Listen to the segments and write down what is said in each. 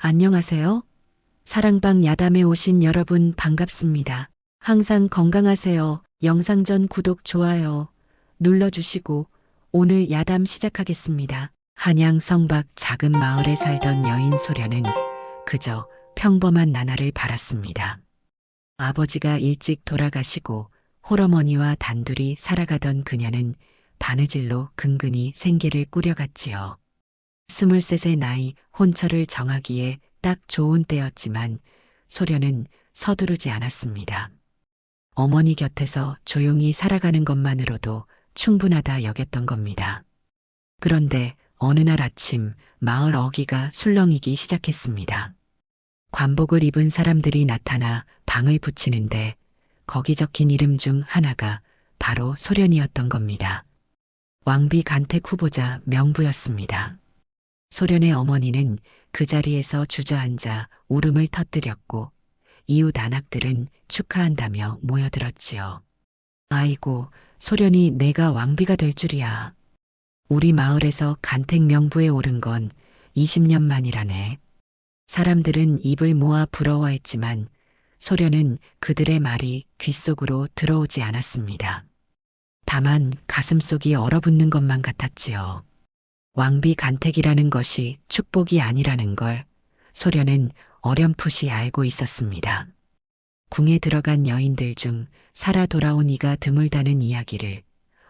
안녕하세요. 사랑방 야담에 오신 여러분 반갑습니다. 항상 건강하세요. 영상 전 구독, 좋아요 눌러주시고 오늘 야담 시작하겠습니다. 한양 성박 작은 마을에 살던 여인 소련은 그저 평범한 나날을 바랐습니다. 아버지가 일찍 돌아가시고 홀어머니와 단둘이 살아가던 그녀는 바느질로 근근히 생계를 꾸려갔지요. 23의 나이 혼처를 정하기에 딱 좋은 때였지만 소련은 서두르지 않았습니다. 어머니 곁에서 조용히 살아가는 것만으로도 충분하다 여겼던 겁니다. 그런데 어느 날 아침 마을 어귀가 술렁이기 시작했습니다. 관복을 입은 사람들이 나타나 방을 붙이는데 거기 적힌 이름 중 하나가 바로 소련이었던 겁니다. 왕비 간택 후보자 명부였습니다. 소련의 어머니는 그 자리에서 주저앉아 울음을 터뜨렸고 이웃 안악들은 축하한다며 모여들었지요. 아이고, 소련이 내가 왕비가 될 줄이야. 우리 마을에서 간택 명부에 오른 건 20년 만이라네. 사람들은 입을 모아 부러워했지만 소련은 그들의 말이 귓속으로 들어오지 않았습니다. 다만 가슴속이 얼어붙는 것만 같았지요. 왕비 간택이라는 것이 축복이 아니라는 걸 소련은 어렴풋이 알고 있었습니다. 궁에 들어간 여인들 중 살아 돌아온 이가 드물다는 이야기를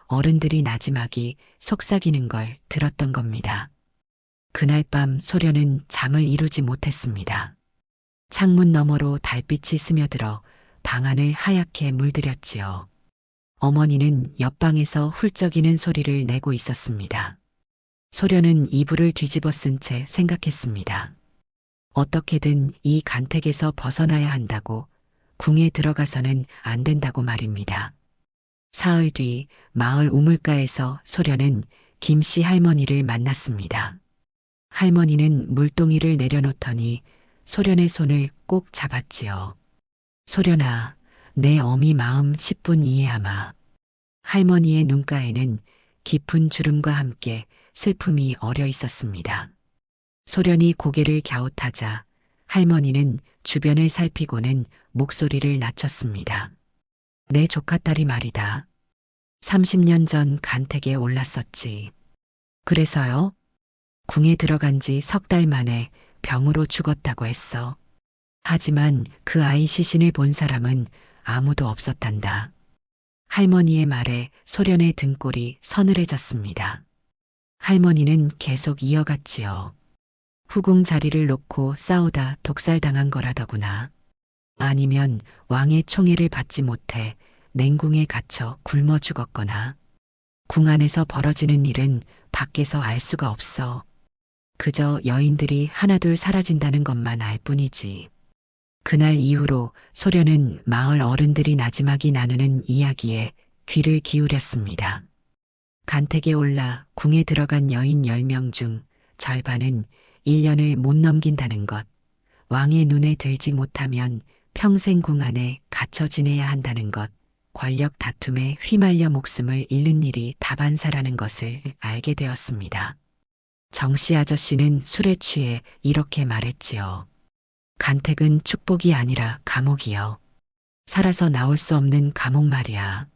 어른들이 나지막이 속삭이는 걸 들었던 겁니다. 그날 밤 소련은 잠을 이루지 못했습니다. 창문 너머로 달빛이 스며들어 방 안을 하얗게 물들였지요. 어머니는 옆방에서 훌쩍이는 소리를 내고 있었습니다. 소련은 이불을 뒤집어 쓴 채 생각했습니다. 어떻게든 이 간택에서 벗어나야 한다고, 궁에 들어가서는 안 된다고 말입니다. 사흘 뒤 마을 우물가에서 소련은 김씨 할머니를 만났습니다. 할머니는 물동이를 내려놓더니 소련의 손을 꼭 잡았지요. 소련아, 내 어미 마음 10분 이해하마. 할머니의 눈가에는 깊은 주름과 함께 슬픔이 어려 있었습니다. 소련이 고개를 갸웃하자 할머니는 주변을 살피고는 목소리를 낮췄습니다. 내 조카딸이 말이다. 30년 전 간택에 올랐었지. 그래서요? 궁에 들어간 지 석 달 만에 병으로 죽었다고 했어. 하지만 그 아이 시신을 본 사람은 아무도 없었단다. 할머니의 말에 소련의 등골이 서늘해졌습니다. 할머니는 계속 이어갔지요. 후궁 자리를 놓고 싸우다 독살당한 거라더구나. 아니면 왕의 총애를 받지 못해 냉궁에 갇혀 굶어 죽었거나. 궁 안에서 벌어지는 일은 밖에서 알 수가 없어. 그저 여인들이 하나둘 사라진다는 것만 알 뿐이지. 그날 이후로 소련은 마을 어른들이 나지막이 나누는 이야기에 귀를 기울였습니다. 간택에 올라 궁에 들어간 여인 10명 중 절반은 1년을 못 넘긴다는 것, 왕의 눈에 들지 못하면 평생 궁 안에 갇혀 지내야 한다는 것, 권력 다툼에 휘말려 목숨을 잃는 일이 다반사라는 것을 알게 되었습니다. 정씨 아저씨는 술에 취해 이렇게 말했지요. 간택은 축복이 아니라 감옥이요. 살아서 나올 수 없는 감옥 말이야.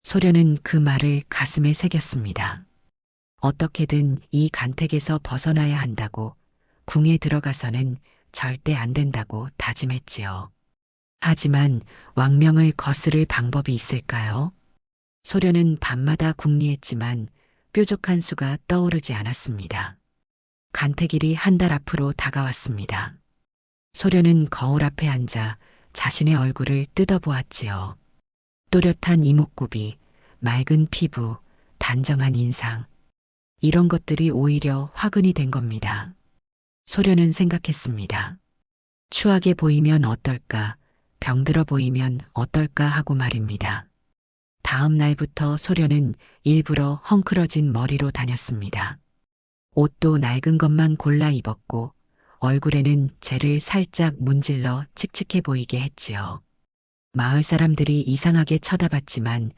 소련은 그 말을 가슴에 새겼습니다. 어떻게든 이 간택에서 벗어나야 한다고, 궁에 들어가서는 절대 안 된다고 다짐했지요. 하지만 왕명을 거스를 방법이 있을까요? 소련은 밤마다 궁리했지만 뾰족한 수가 떠오르지 않았습니다. 간택일이 한 달 앞으로 다가왔습니다. 소련은 거울 앞에 앉아 자신의 얼굴을 뜯어보았지요. 또렷한 이목구비, 맑은 피부, 단정한 인상. 이런 것들이 오히려 화근이 된 겁니다. 소련은 생각했습니다. 추하게 보이면 어떨까, 병들어 보이면 어떨까 하고 말입니다. 다음 날부터 소련은 일부러 헝클어진 머리로 다녔습니다. 옷도 낡은 것만 골라 입었고 얼굴에는 젤을 살짝 문질러 칙칙해 보이게 했지요. 마을 사람들이 이상하게 쳐다봤지만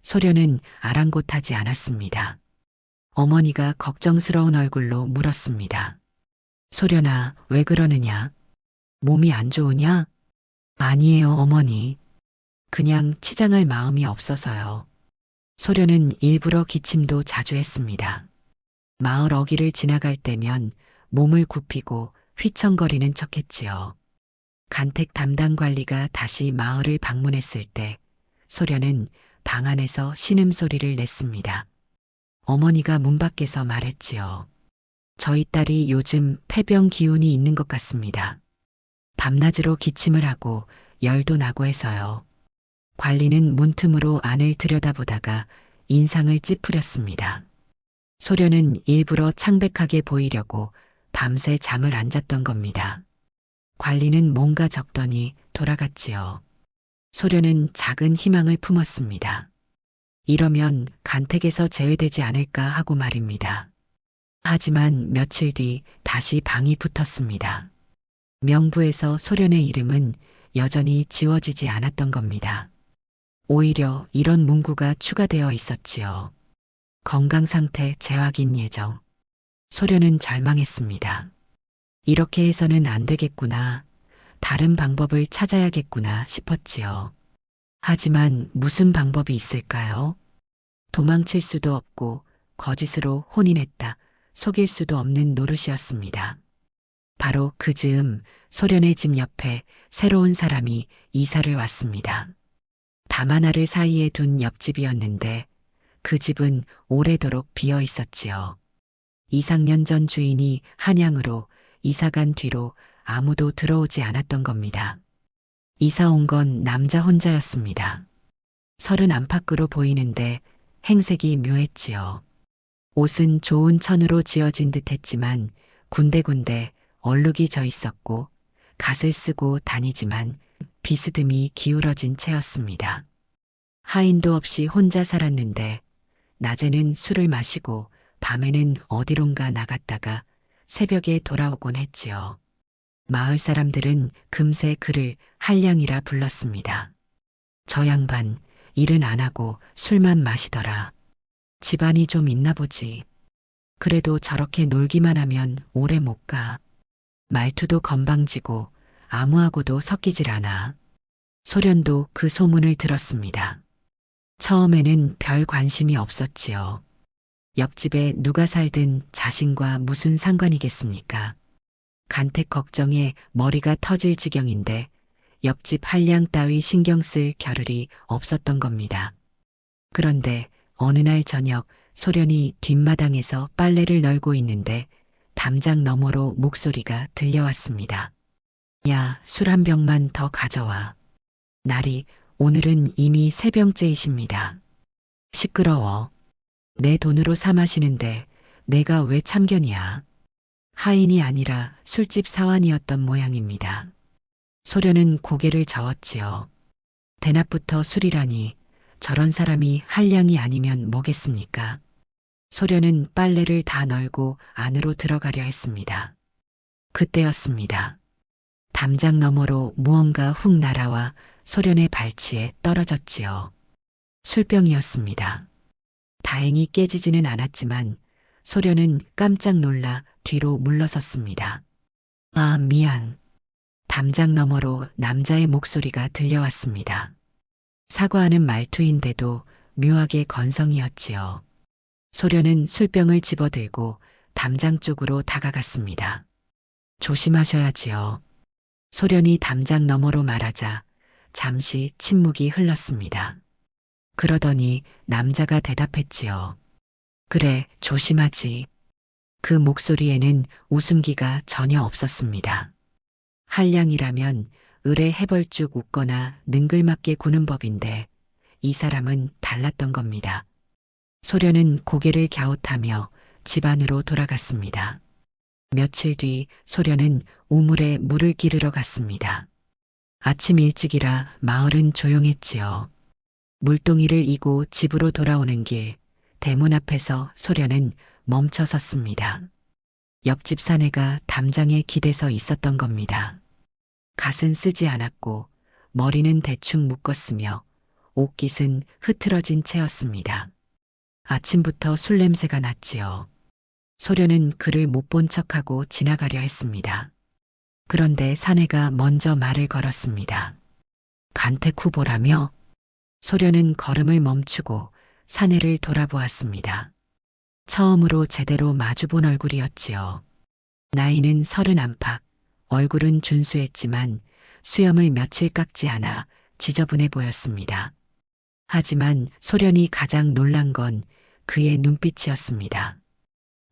소련은 아랑곳하지 않았습니다. 어머니가 걱정스러운 얼굴로 물었습니다. 소련아, 왜 그러느냐? 몸이 안 좋으냐? 아니에요, 어머니. 그냥 치장할 마음이 없어서요. 소련은 일부러 기침도 자주 했습니다. 마을 어귀를 지나갈 때면 몸을 굽히고 휘청거리는 척했지요. 간택 담당 관리가 다시 마을을 방문했을 때 소련은 방 안에서 신음소리를 냈습니다. 어머니가 문 밖에서 말했지요. 저희 딸이 요즘 폐병 기운이 있는 것 같습니다. 밤낮으로 기침을 하고 열도 나고 해서요. 관리는 문틈으로 안을 들여다보다가 인상을 찌푸렸습니다. 소련은 일부러 창백하게 보이려고 밤새 잠을 안 잤던 겁니다. 관리는 뭔가 적더니 돌아갔지요. 소련은 작은 희망을 품었습니다. 이러면 간택에서 제외되지 않을까 하고 말입니다. 하지만 며칠 뒤 다시 방이 붙었습니다. 명부에서 소련의 이름은 여전히 지워지지 않았던 겁니다. 오히려 이런 문구가 추가되어 있었지요. 건강 상태 재확인 예정. 소련은 절망했습니다. 이렇게 해서는 안 되겠구나. 다른 방법을 찾아야겠구나 싶었지요. 하지만 무슨 방법이 있을까요? 도망칠 수도 없고 거짓으로 혼인했다. 속일 수도 없는 노릇이었습니다. 바로 그 즈음 소련의 집 옆에 새로운 사람이 이사를 왔습니다. 담 하나를 사이에 둔 옆집이었는데 그 집은 오래도록 비어 있었지요. 2, 3년 전 주인이 한양으로 이사간 뒤로 아무도 들어오지 않았던 겁니다. 이사 온 건 남자 혼자였습니다. 30 안팎으로 보이는데 행색이 묘했지요. 옷은 좋은 천으로 지어진 듯 했지만 군데군데 얼룩이 져 있었고 갓을 쓰고 다니지만 비스듬히 기울어진 채였습니다. 하인도 없이 혼자 살았는데 낮에는 술을 마시고 밤에는 어디론가 나갔다가 새벽에 돌아오곤 했지요. 마을 사람들은 금세 그를 한량이라 불렀습니다. 저 양반 일은 안 하고 술만 마시더라. 집안이 좀 있나 보지. 그래도 저렇게 놀기만 하면 오래 못 가. 말투도 건방지고 아무하고도 섞이질 않아. 소련도 그 소문을 들었습니다. 처음에는 별 관심이 없었지요. 옆집에 누가 살든 자신과 무슨 상관이겠습니까? 간택 걱정에 머리가 터질 지경인데 옆집 한량 따위 신경 쓸 겨를이 없었던 겁니다. 그런데 어느 날 저녁 소련이 뒷마당에서 빨래를 널고 있는데 담장 너머로 목소리가 들려왔습니다. 야, 술 한 병만 더 가져와. 날이 오늘은 이미 세 병째이십니다. 시끄러워. 내 돈으로 사 마시는데 내가 왜 참견이야. 하인이 아니라 술집 사환이었던 모양입니다. 소련은 고개를 저었지요. 대낮부터 술이라니 저런 사람이 한량이 아니면 뭐겠습니까? 소련은 빨래를 다 널고 안으로 들어가려 했습니다. 그때였습니다. 담장 너머로 무언가 훅 날아와 소련의 발치에 떨어졌지요. 술병이었습니다. 다행히 깨지지는 않았지만 소련은 깜짝 놀라 뒤로 물러섰습니다. 아, 미안. 담장 너머로 남자의 목소리가 들려왔습니다. 사과하는 말투인데도 묘하게 건성이었지요. 소련은 술병을 집어들고 담장 쪽으로 다가갔습니다. 조심하셔야지요. 소련이 담장 너머로 말하자 잠시 침묵이 흘렀습니다. 그러더니 남자가 대답했지요. 그래, 조심하지. 그 목소리에는 웃음기가 전혀 없었습니다. 한량이라면 을에 해벌쭉 웃거나 능글맞게 구는 법인데 이 사람은 달랐던 겁니다. 소련은 고개를 갸웃하며 집 안으로 돌아갔습니다. 며칠 뒤 소련은 우물에 물을 기르러 갔습니다. 아침 일찍이라 마을은 조용했지요. 물동이를 이고 집으로 돌아오는 길, 대문 앞에서 소련은 멈춰 섰습니다. 옆집 사내가 담장에 기대서 있었던 겁니다. 갓은 쓰지 않았고 머리는 대충 묶었으며 옷깃은 흐트러진 채였습니다. 아침부터 술 냄새가 났지요. 소련은 그를 못 본 척하고 지나가려 했습니다. 그런데 사내가 먼저 말을 걸었습니다. 간택 후보라며. 소련은 걸음을 멈추고 사내를 돌아보았습니다. 처음으로 제대로 마주본 얼굴이었지요. 나이는 30 안팎, 얼굴은 준수했지만 수염을 며칠 깎지 않아 지저분해 보였습니다. 하지만 소련이 가장 놀란 건 그의 눈빛이었습니다.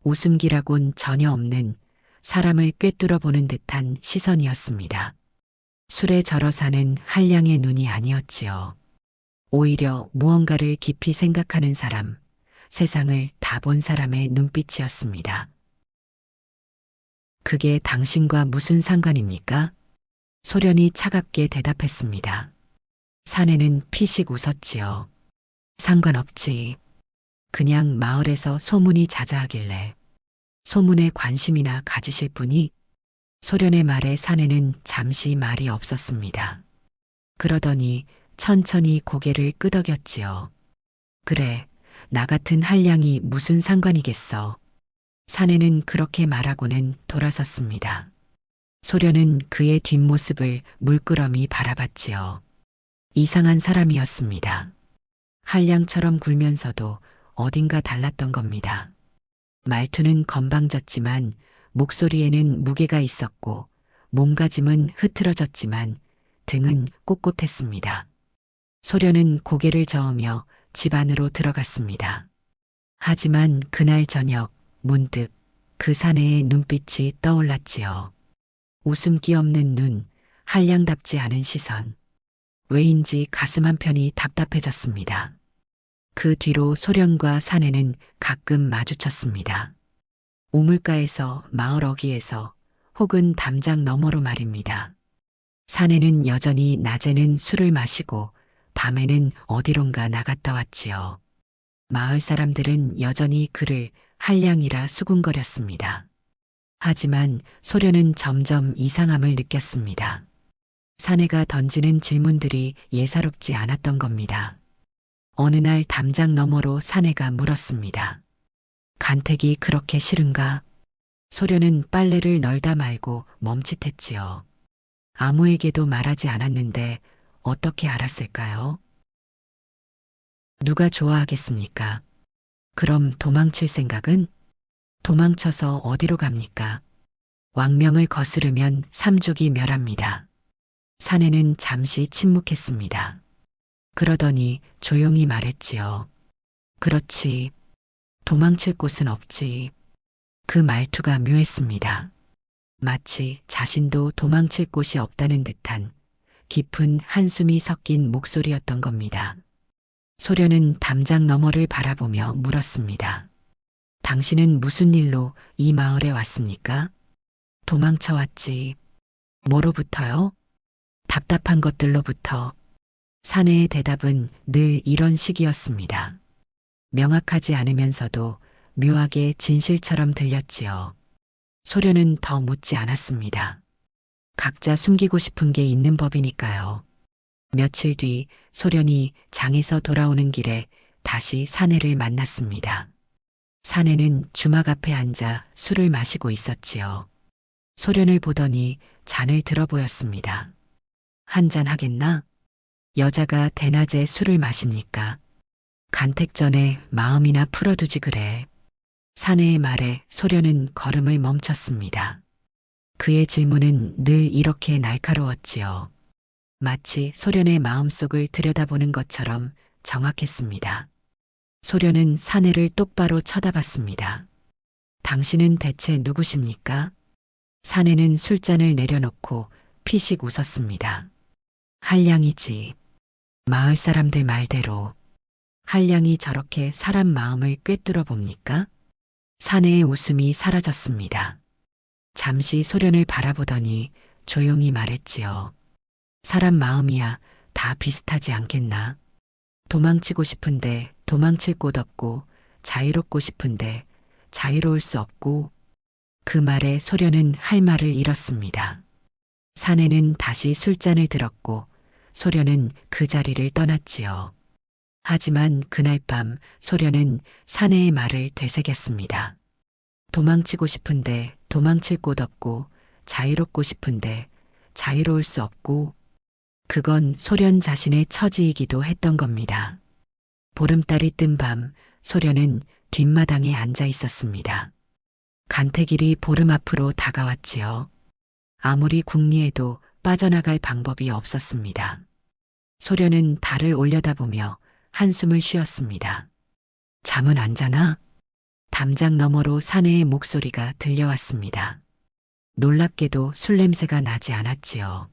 웃음기라곤 전혀 없는 사람을 꿰뚫어 보는 듯한 시선이었습니다. 술에 절어 사는 한량의 눈이 아니었지요. 오히려 무언가를 깊이 생각하는 사람, 세상을 다 본 사람의 눈빛이었습니다. 그게 당신과 무슨 상관입니까? 소련이 차갑게 대답했습니다. 사내는 피식 웃었지요. 상관없지. 그냥 마을에서 소문이 자자하길래 소문에 관심이나 가지실 분이. 소련의 말에 사내는 잠시 말이 없었습니다. 그러더니 천천히 고개를 끄덕였지요. 그래, 나 같은 한량이 무슨 상관이겠어. 사내는 그렇게 말하고는 돌아섰습니다. 소련은 그의 뒷모습을 물끄러미 바라봤지요. 이상한 사람이었습니다. 한량처럼 굴면서도 어딘가 달랐던 겁니다. 말투는 건방졌지만 목소리에는 무게가 있었고 몸가짐은 흐트러졌지만 등은 꼿꼿했습니다. 소련은 고개를 저으며 집 안으로 들어갔습니다. 하지만 그날 저녁 문득 그 사내의 눈빛이 떠올랐지요. 웃음기 없는 눈, 한량답지 않은 시선. 왜인지 가슴 한편이 답답해졌습니다. 그 뒤로 소련과 사내는 가끔 마주쳤습니다. 우물가에서, 마을 어귀에서, 혹은 담장 너머로 말입니다. 사내는 여전히 낮에는 술을 마시고 밤에는 어디론가 나갔다 왔지요. 마을 사람들은 여전히 그를 한량이라 수군거렸습니다. 하지만 소련은 점점 이상함을 느꼈습니다. 사내가 던지는 질문들이 예사롭지 않았던 겁니다. 어느 날 담장 너머로 사내가 물었습니다. 간택이 그렇게 싫은가? 소련은 빨래를 널다 말고 멈칫했지요. 아무에게도 말하지 않았는데 어떻게 알았을까요? 누가 좋아하겠습니까? 그럼 도망칠 생각은? 도망쳐서 어디로 갑니까? 왕명을 거스르면 삼족이 멸합니다. 사내는 잠시 침묵했습니다. 그러더니 조용히 말했지요. 그렇지. 도망칠 곳은 없지. 그 말투가 묘했습니다. 마치 자신도 도망칠 곳이 없다는 듯한 깊은 한숨이 섞인 목소리였던 겁니다. 소련은 담장 너머를 바라보며 물었습니다. 당신은 무슨 일로 이 마을에 왔습니까? 도망쳐 왔지. 뭐로부터요? 답답한 것들로부터. 사내의 대답은 늘 이런 식이었습니다. 명확하지 않으면서도 묘하게 진실처럼 들렸지요. 소련은 더 묻지 않았습니다. 각자 숨기고 싶은 게 있는 법이니까요. 며칠 뒤 소련이 장에서 돌아오는 길에 다시 사내를 만났습니다. 사내는 주막 앞에 앉아 술을 마시고 있었지요. 소련을 보더니 잔을 들어 보였습니다. 한잔 하겠나? 여자가 대낮에 술을 마십니까? 간택 전에 마음이나 풀어두지 그래. 사내의 말에 소련은 걸음을 멈췄습니다. 그의 질문은 늘 이렇게 날카로웠지요. 마치 소련의 마음속을 들여다보는 것처럼 정확했습니다. 소련은 사내를 똑바로 쳐다봤습니다. 당신은 대체 누구십니까? 사내는 술잔을 내려놓고 피식 웃었습니다. 한량이지. 마을 사람들 말대로. 한량이 저렇게 사람 마음을 꿰뚫어 봅니까? 사내의 웃음이 사라졌습니다. 잠시 소련을 바라보더니 조용히 말했지요. 사람 마음이야 다 비슷하지 않겠나? 도망치고 싶은데 도망칠 곳 없고 자유롭고 싶은데 자유로울 수 없고. 그 말에 소련은 할 말을 잃었습니다. 사내는 다시 술잔을 들었고 소련은 그 자리를 떠났지요. 하지만 그날 밤 소련은 사내의 말을 되새겼습니다. 도망치고 싶은데 도망칠 곳 없고 자유롭고 싶은데 자유로울 수 없고 그건 소련 자신의 처지이기도 했던 겁니다. 보름달이 뜬 밤 소련은 뒷마당에 앉아 있었습니다. 간택일이 보름 앞으로 다가왔지요. 아무리 궁리해도 빠져나갈 방법이 없었습니다. 소련은 달을 올려다보며 한숨을 쉬었습니다. 잠은 안 자나? 담장 너머로 사내의 목소리가 들려왔습니다. 놀랍게도 술 냄새가 나지 않았지요.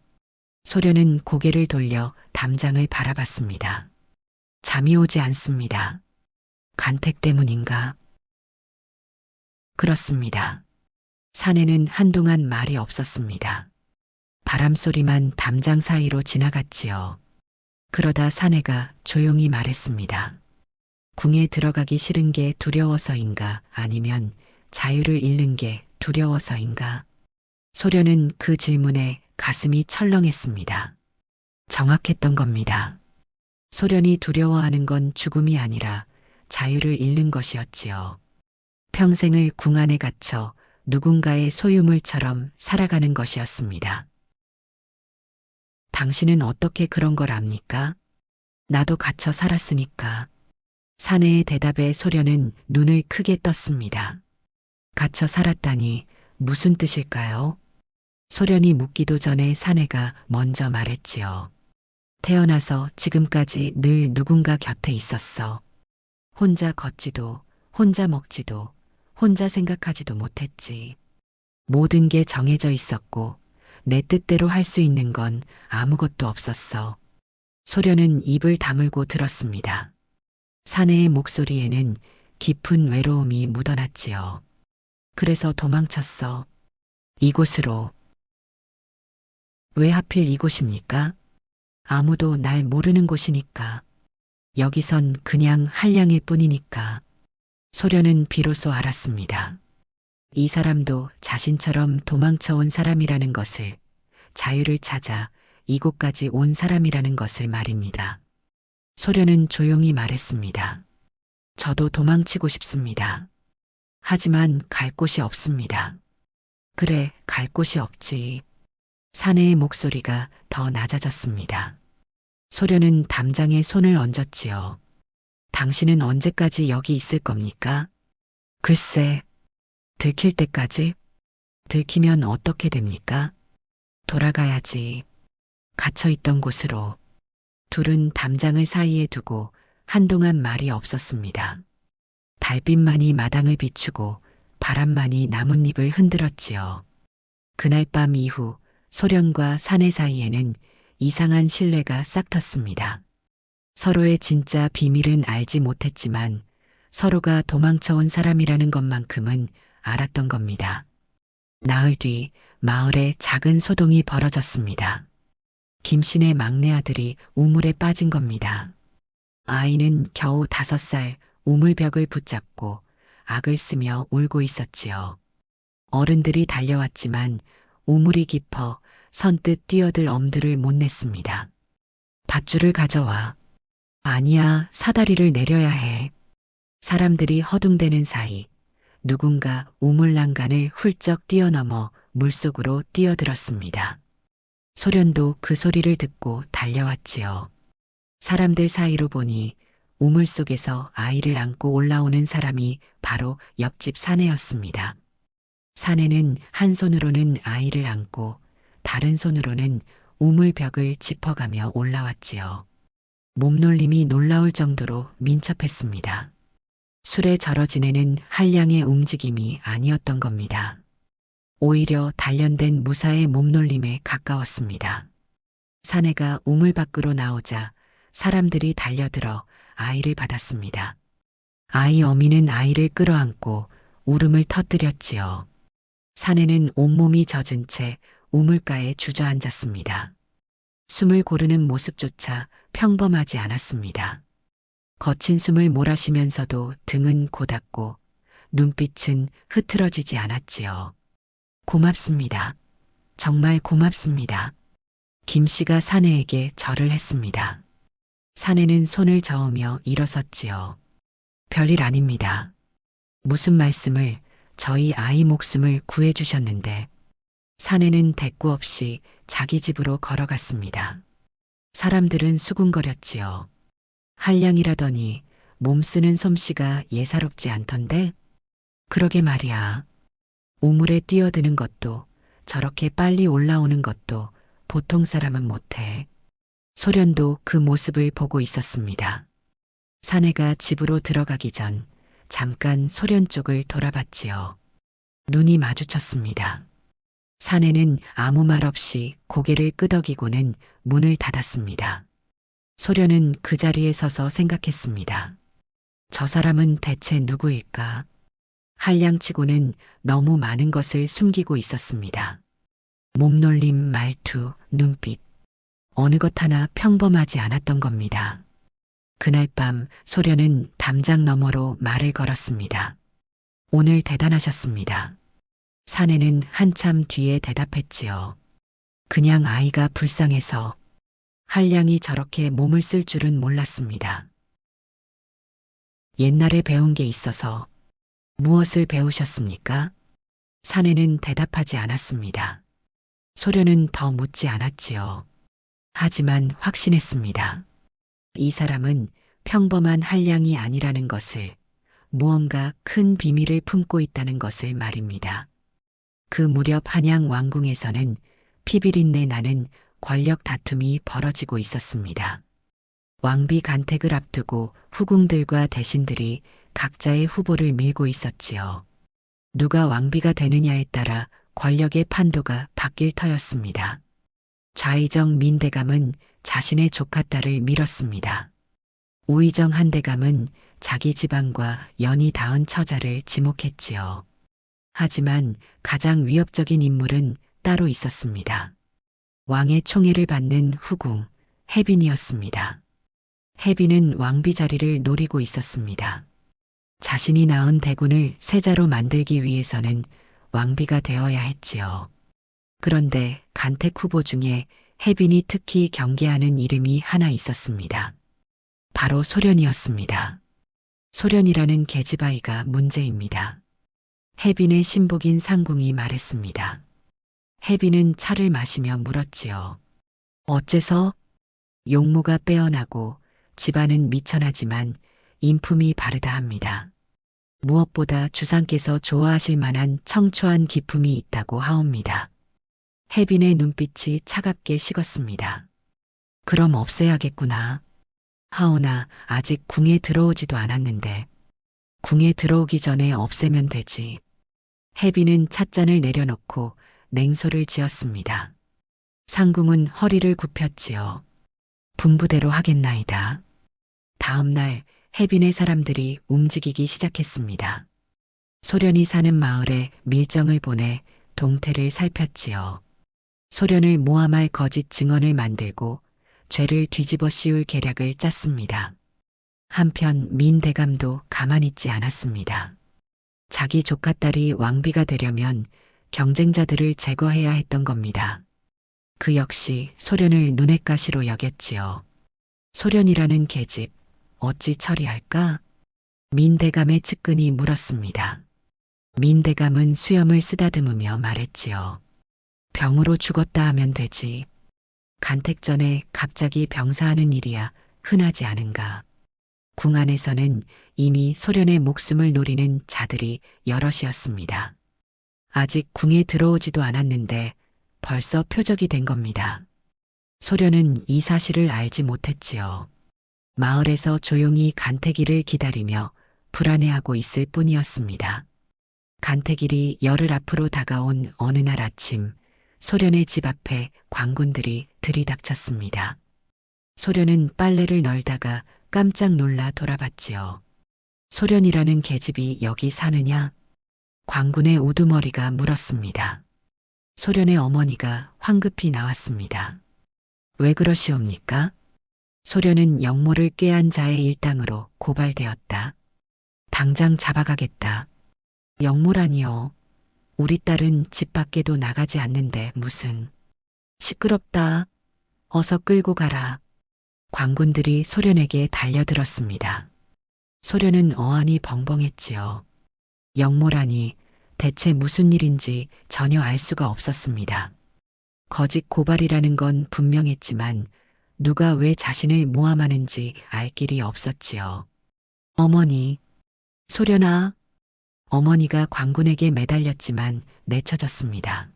소련은 고개를 돌려 담장을 바라봤습니다. 잠이 오지 않습니다. 간택 때문인가? 그렇습니다. 사내는 한동안 말이 없었습니다. 바람소리만 담장 사이로 지나갔지요. 그러다 사내가 조용히 말했습니다. 궁에 들어가기 싫은 게 두려워서인가 아니면 자유를 잃는 게 두려워서인가? 소련은 그 질문에 가슴이 철렁했습니다. 정확했던 겁니다. 소련이 두려워하는 건 죽음이 아니라 자유를 잃는 것이었지요. 평생을 궁 안에 갇혀 누군가의 소유물처럼 살아가는 것이었습니다. 당신은 어떻게 그런 걸 압니까? 나도 갇혀 살았으니까. 사내의 대답에 소련은 눈을 크게 떴습니다. 갇혀 살았다니 무슨 뜻일까요? 소련이 묻기도 전에 사내가 먼저 말했지요. 태어나서 지금까지 늘 누군가 곁에 있었어. 혼자 걷지도, 혼자 먹지도, 혼자 생각하지도 못했지. 모든 게 정해져 있었고, 내 뜻대로 할 수 있는 건 아무것도 없었어. 소련은 입을 다물고 들었습니다. 사내의 목소리에는 깊은 외로움이 묻어났지요. 그래서 도망쳤어. 이곳으로. 왜 하필 이곳입니까? 아무도 날 모르는 곳이니까. 여기선 그냥 한량일 뿐이니까. 소련은 비로소 알았습니다. 이 사람도 자신처럼 도망쳐온 사람이라는 것을, 자유를 찾아 이곳까지 온 사람이라는 것을 말입니다. 소련은 조용히 말했습니다. 저도 도망치고 싶습니다. 하지만 갈 곳이 없습니다. 그래, 갈 곳이 없지. 사내의 목소리가 더 낮아졌습니다. 소련은 담장에 손을 얹었지요. 당신은 언제까지 여기 있을 겁니까? 글쎄, 들킬 때까지? 들키면 어떻게 됩니까? 돌아가야지. 갇혀있던 곳으로. 둘은 담장을 사이에 두고 한동안 말이 없었습니다. 달빛만이 마당을 비추고 바람만이 나뭇잎을 흔들었지요. 그날 밤 이후 소련과 사내 사이에는 이상한 신뢰가 싹 텄습니다. 서로의 진짜 비밀은 알지 못했지만 서로가 도망쳐온 사람이라는 것만큼은 알았던 겁니다. 나흘 뒤 마을에 작은 소동이 벌어졌습니다. 김씨네 막내 아들이 우물에 빠진 겁니다. 아이는 겨우 5살 우물벽을 붙잡고 악을 쓰며 울고 있었지요. 어른들이 달려왔지만 우물이 깊어 선뜻 뛰어들 엄두를 못 냈습니다. 밧줄을 가져와. 아니야, 사다리를 내려야 해. 사람들이 허둥대는 사이 누군가 우물 난간을 훌쩍 뛰어넘어 물속으로 뛰어들었습니다. 소련도 그 소리를 듣고 달려왔지요. 사람들 사이로 보니 우물 속에서 아이를 안고 올라오는 사람이 바로 옆집 사내였습니다. 사내는 한 손으로는 아이를 안고 다른 손으로는 우물벽을 짚어가며 올라왔지요. 몸놀림이 놀라울 정도로 민첩했습니다. 술에 절어 지내는 한량의 움직임이 아니었던 겁니다. 오히려 단련된 무사의 몸놀림에 가까웠습니다. 사내가 우물 밖으로 나오자 사람들이 달려들어 아이를 받았습니다. 아이 어미는 아이를 끌어안고 울음을 터뜨렸지요. 사내는 온몸이 젖은 채 우물가에 주저앉았습니다. 숨을 고르는 모습조차 평범하지 않았습니다. 거친 숨을 몰아쉬면서도 등은 고닫고 눈빛은 흐트러지지 않았지요. 고맙습니다. 정말 고맙습니다. 김씨가 사내에게 절을 했습니다. 사내는 손을 저으며 일어섰지요. 별일 아닙니다. 무슨 말씀을, 저희 아이 목숨을 구해주셨는데 사내는 대꾸 없이 자기 집으로 걸어갔습니다. 사람들은 수군거렸지요. 한량이라더니 몸 쓰는 솜씨가 예사롭지 않던데? 그러게 말이야. 우물에 뛰어드는 것도 저렇게 빨리 올라오는 것도 보통 사람은 못해. 소련도 그 모습을 보고 있었습니다. 사내가 집으로 들어가기 전 잠깐 소련 쪽을 돌아봤지요. 눈이 마주쳤습니다. 사내는 아무 말 없이 고개를 끄덕이고는 문을 닫았습니다. 소련은 그 자리에 서서 생각했습니다. 저 사람은 대체 누구일까? 한량치고는 너무 많은 것을 숨기고 있었습니다. 몸놀림, 말투, 눈빛. 어느 것 하나 평범하지 않았던 겁니다. 그날 밤 소련은 담장 너머로 말을 걸었습니다. 오늘 대단하셨습니다. 사내는 한참 뒤에 대답했지요. 그냥 아이가 불쌍해서. 한량이 저렇게 몸을 쓸 줄은 몰랐습니다. 옛날에 배운 게 있어서. 무엇을 배우셨습니까? 사내는 대답하지 않았습니다. 소련은 더 묻지 않았지요. 하지만 확신했습니다. 이 사람은 평범한 한량이 아니라는 것을, 무언가 큰 비밀을 품고 있다는 것을 말입니다. 그 무렵 한양 왕궁에서는 피비린내 나는 권력 다툼이 벌어지고 있었습니다. 왕비 간택을 앞두고 후궁들과 대신들이 각자의 후보를 밀고 있었지요. 누가 왕비가 되느냐에 따라 권력의 판도가 바뀔 터였습니다. 좌의정 민대감은 자신의 조카딸을 밀었습니다. 우의정 한대감은 자기 집안과 연이 닿은 처자를 지목했지요. 하지만 가장 위협적인 인물은 따로 있었습니다. 왕의 총애를 받는 후궁, 혜빈이었습니다. 혜빈은 왕비 자리를 노리고 있었습니다. 자신이 낳은 대군을 세자로 만들기 위해서는 왕비가 되어야 했지요. 그런데 간택 후보 중에 혜빈이 특히 경계하는 이름이 하나 있었습니다. 바로 소련이었습니다. 소련이라는 계집아이가 문제입니다. 혜빈의 신복인 상궁이 말했습니다. 혜빈은 차를 마시며 물었지요. 어째서? 용모가 빼어나고 집안은 미천하지만 인품이 바르다 합니다. 무엇보다 주상께서 좋아하실 만한 청초한 기품이 있다고 하옵니다. 혜빈의 눈빛이 차갑게 식었습니다. 그럼 없애야겠구나. 하오나 아직 궁에 들어오지도 않았는데 궁에 들어오기 전에 없애면 되지. 혜빈은 찻잔을 내려놓고 냉소를 지었습니다. 상궁은 허리를 굽혔지요. 분부대로 하겠나이다. 다음 날 혜빈의 사람들이 움직이기 시작했습니다. 소련이 사는 마을에 밀정을 보내 동태를 살폈지요. 소련을 모함할 거짓 증언을 만들고 죄를 뒤집어 씌울 계략을 짰습니다. 한편 민대감도 가만히 있지 않았습니다. 자기 조카딸이 왕비가 되려면 경쟁자들을 제거해야 했던 겁니다. 그 역시 소련을 눈엣 가시로 여겼지요. 소련이라는 계집 어찌 처리할까? 민대감의 측근이 물었습니다. 민대감은 수염을 쓰다듬으며 말했지요. 병으로 죽었다 하면 되지. 간택 전에 갑자기 병사하는 일이야 흔하지 않은가. 궁 안에서는 이미 소련의 목숨을 노리는 자들이 여럿이었습니다. 아직 궁에 들어오지도 않았는데 벌써 표적이 된 겁니다. 소련은 이 사실을 알지 못했지요. 마을에서 조용히 간택일을 기다리며 불안해하고 있을 뿐이었습니다. 간택일이 열흘 앞으로 다가온 어느 날 아침, 소련의 집 앞에 관군들이 들이닥쳤습니다. 소련은 빨래를 널다가 깜짝 놀라 돌아봤지요. 소련이라는 계집이 여기 사느냐? 관군의 우두머리가 물었습니다. 소련의 어머니가 황급히 나왔습니다. 왜 그러시옵니까? 소련은 영모를 꾀한 자의 일당으로 고발되었다. 당장 잡아가겠다. 영모라니요. 우리 딸은 집 밖에도 나가지 않는데 무슨. 시끄럽다. 어서 끌고 가라. 관군들이 소련에게 달려들었습니다. 소련은 어안이 벙벙했지요. 영모라니 대체 무슨 일인지 전혀 알 수가 없었습니다. 거짓 고발이라는 건 분명했지만 누가 왜 자신을 모함하는지 알 길이 없었지요. 어머니, 소련아. 어머니가 광군에게 매달렸지만 내쳐졌습니다.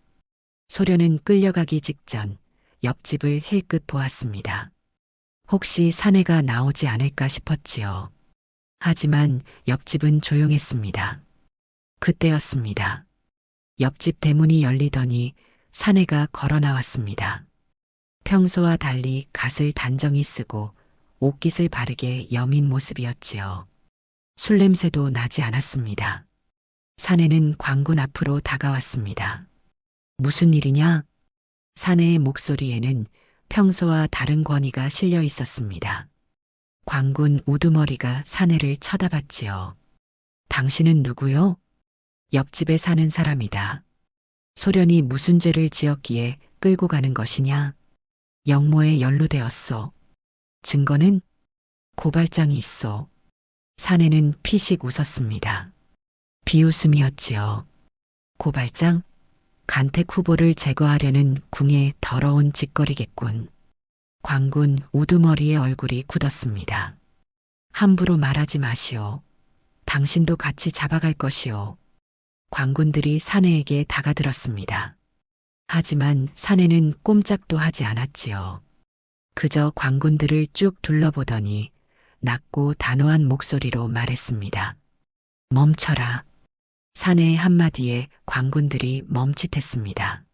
소련은 끌려가기 직전 옆집을 힐끗 보았습니다. 혹시 사내가 나오지 않을까 싶었지요. 하지만 옆집은 조용했습니다. 그때였습니다. 옆집 대문이 열리더니 사내가 걸어 나왔습니다. 평소와 달리 갓을 단정히 쓰고 옷깃을 바르게 여민 모습이었지요. 술 냄새도 나지 않았습니다. 사내는 광군 앞으로 다가왔습니다. 무슨 일이냐? 사내의 목소리에는 평소와 다른 권위가 실려 있었습니다. 광군 우두머리가 사내를 쳐다봤지요. 당신은 누구요? 옆집에 사는 사람이다. 소련이 무슨 죄를 지었기에 끌고 가는 것이냐? 영모에 연루되었소. 증거는? 고발장이 있소. 사내는 피식 웃었습니다. 비웃음이었지요. 고발장? 간택 후보를 제거하려는 궁의 더러운 짓거리겠군. 광군 우두머리의 얼굴이 굳었습니다. 함부로 말하지 마시오. 당신도 같이 잡아갈 것이오. 광군들이 사내에게 다가들었습니다. 하지만 사내는 꼼짝도 하지 않았지요. 그저 광군들을 쭉 둘러보더니 낮고 단호한 목소리로 말했습니다. 멈춰라. 사내의 한마디에 광군들이 멈칫했습니다.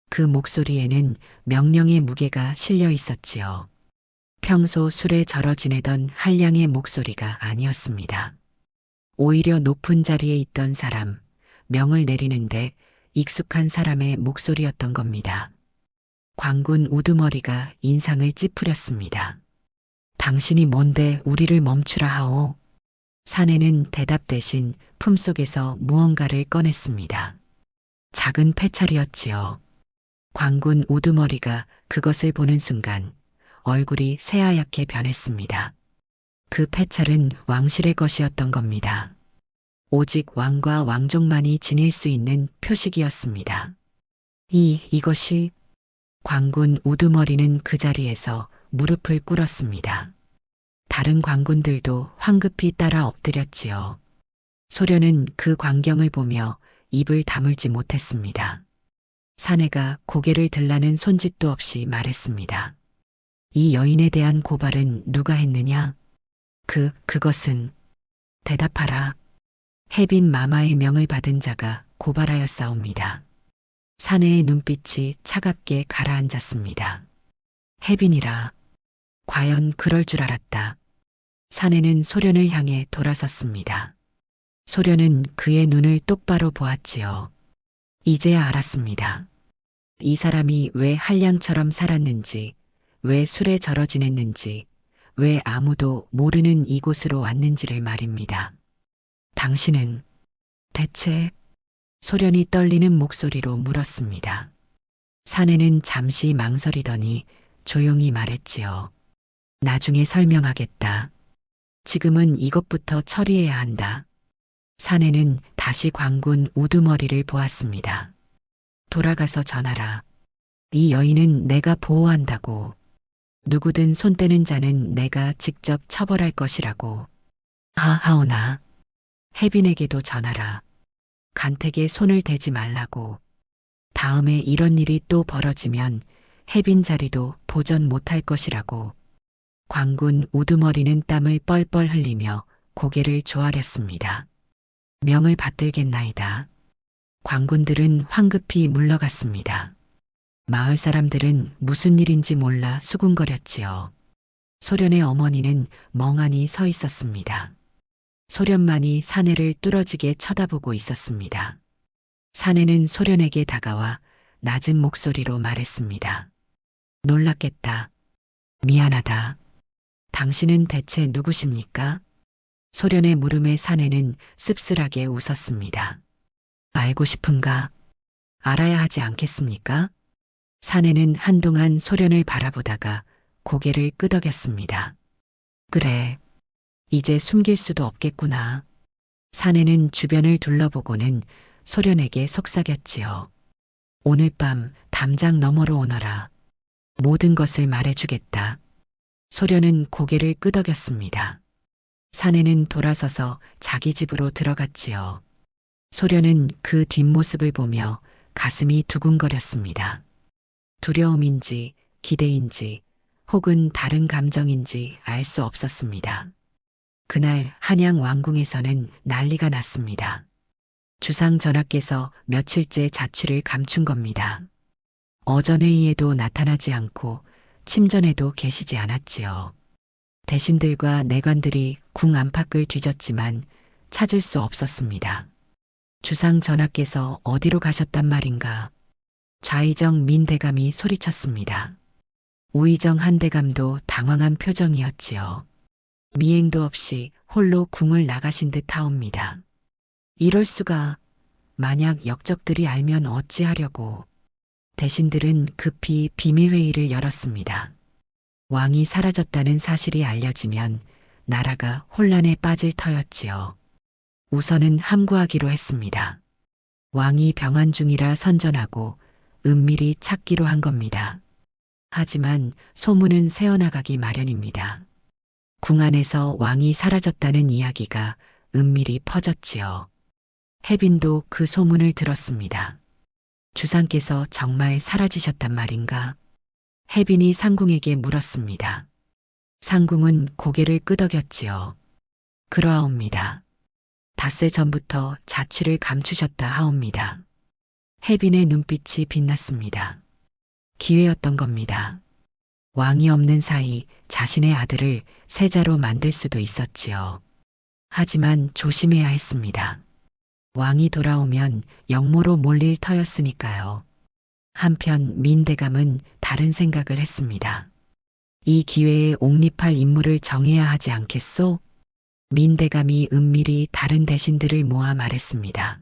그 목소리에는 명령의 무게가 실려 있었지요. 평소 술에 절어 지내던 한량의 목소리가 아니었습니다. 오히려 높은 자리에 있던 사람, 명을 내리는데 익숙한 사람의 목소리였던 겁니다. 광군 우두머리가 인상을 찌푸렸습니다. 당신이 뭔데 우리를 멈추라 하오? 사내는 대답 대신 품속에서 무언가를 꺼냈습니다. 작은 패찰이었지요. 광군 우두머리가 그것을 보는 순간 얼굴이 새하얗게 변했습니다. 그 패찰은 왕실의 것이었던 겁니다. 오직 왕과 왕족만이 지닐 수 있는 표식이었습니다. 이것이 광군 우두머리는 그 자리에서 무릎을 꿇었습니다. 다른 광군들도 황급히 따라 엎드렸지요. 소련은 그 광경을 보며 입을 다물지 못했습니다. 사내가 고개를 들라는 손짓도 없이 말했습니다. 이 여인에 대한 고발은 누가 했느냐? 그것은 대답하라. 해빈 마마의 명을 받은 자가 고발하였사옵니다. 사내의 눈빛이 차갑게 가라앉았습니다. 해빈이라. 과연 그럴 줄 알았다. 사내는 소련을 향해 돌아섰습니다. 소련은 그의 눈을 똑바로 보았지요. 이제야 알았습니다. 이 사람이 왜 한량처럼 살았는지, 왜 술에 절어 지냈는지, 왜 아무도 모르는 이곳으로 왔는지를 말입니다. 당신은 대체? 소련이 떨리는 목소리로 물었습니다. 사내는 잠시 망설이더니 조용히 말했지요. 나중에 설명하겠다. 지금은 이것부터 처리해야 한다. 사내는 다시 광군 우두머리를 보았습니다. 돌아가서 전하라. 이 여인은 내가 보호한다고. 누구든 손 떼는 자는 내가 직접 처벌할 것이라고. 하오나. 해빈에게도 전하라. 간택에 손을 대지 말라고. 다음에 이런 일이 또 벌어지면 해빈 자리도 보전 못할 것이라고. 광군 우두머리는 땀을 뻘뻘 흘리며 고개를 조아렸습니다. 명을 받들겠나이다. 광군들은 황급히 물러갔습니다. 마을 사람들은 무슨 일인지 몰라 수군거렸지요. 소련의 어머니는 멍하니 서 있었습니다. 소련만이 사내를 뚫어지게 쳐다보고 있었습니다. 사내는 소련에게 다가와 낮은 목소리로 말했습니다. 놀랐겠다. 미안하다. 당신은 대체 누구십니까? 소련의 물음에 사내는 씁쓸하게 웃었습니다. 알고 싶은가? 알아야 하지 않겠습니까? 사내는 한동안 소련을 바라보다가 고개를 끄덕였습니다. 그래. 이제 숨길 수도 없겠구나. 사내는 주변을 둘러보고는 소련에게 속삭였지요. 오늘 밤 담장 너머로 오너라. 모든 것을 말해주겠다. 소련은 고개를 끄덕였습니다. 사내는 돌아서서 자기 집으로 들어갔지요. 소련은 그 뒷모습을 보며 가슴이 두근거렸습니다. 두려움인지 기대인지 혹은 다른 감정인지 알 수 없었습니다. 그날 한양 왕궁에서는 난리가 났습니다. 주상 전하께서 며칠째 자취를 감춘 겁니다. 어전 회의에도 나타나지 않고 침전에도 계시지 않았지요. 대신들과 내관들이 궁 안팎을 뒤졌지만 찾을 수 없었습니다. 주상 전하께서 어디로 가셨단 말인가? 좌의정 민대감이 소리쳤습니다. 우의정 한대감도 당황한 표정이었지요. 미행도 없이 홀로 궁을 나가신 듯 하옵니다. 이럴 수가. 만약 역적들이 알면 어찌하려고. 대신들은 급히 비밀회의를 열었습니다. 왕이 사라졌다는 사실이 알려지면 나라가 혼란에 빠질 터였지요. 우선은 함구하기로 했습니다. 왕이 병환 중이라 선전하고 은밀히 찾기로 한 겁니다. 하지만 소문은 새어나가기 마련입니다. 궁 안에서 왕이 사라졌다는 이야기가 은밀히 퍼졌지요. 해빈도 그 소문을 들었습니다. 주상께서 정말 사라지셨단 말인가? 해빈이 상궁에게 물었습니다. 상궁은 고개를 끄덕였지요. 그러하옵니다. 닷새 전부터 자취를 감추셨다 하옵니다. 해빈의 눈빛이 빛났습니다. 기회였던 겁니다. 왕이 없는 사이 자신의 아들을 세자로 만들 수도 있었지요. 하지만 조심해야 했습니다. 왕이 돌아오면 역모로 몰릴 터였으니까요. 한편 민대감은 다른 생각을 했습니다. 이 기회에 옹립할 인물을 정해야 하지 않겠소? 민대감이 은밀히 다른 대신들을 모아 말했습니다.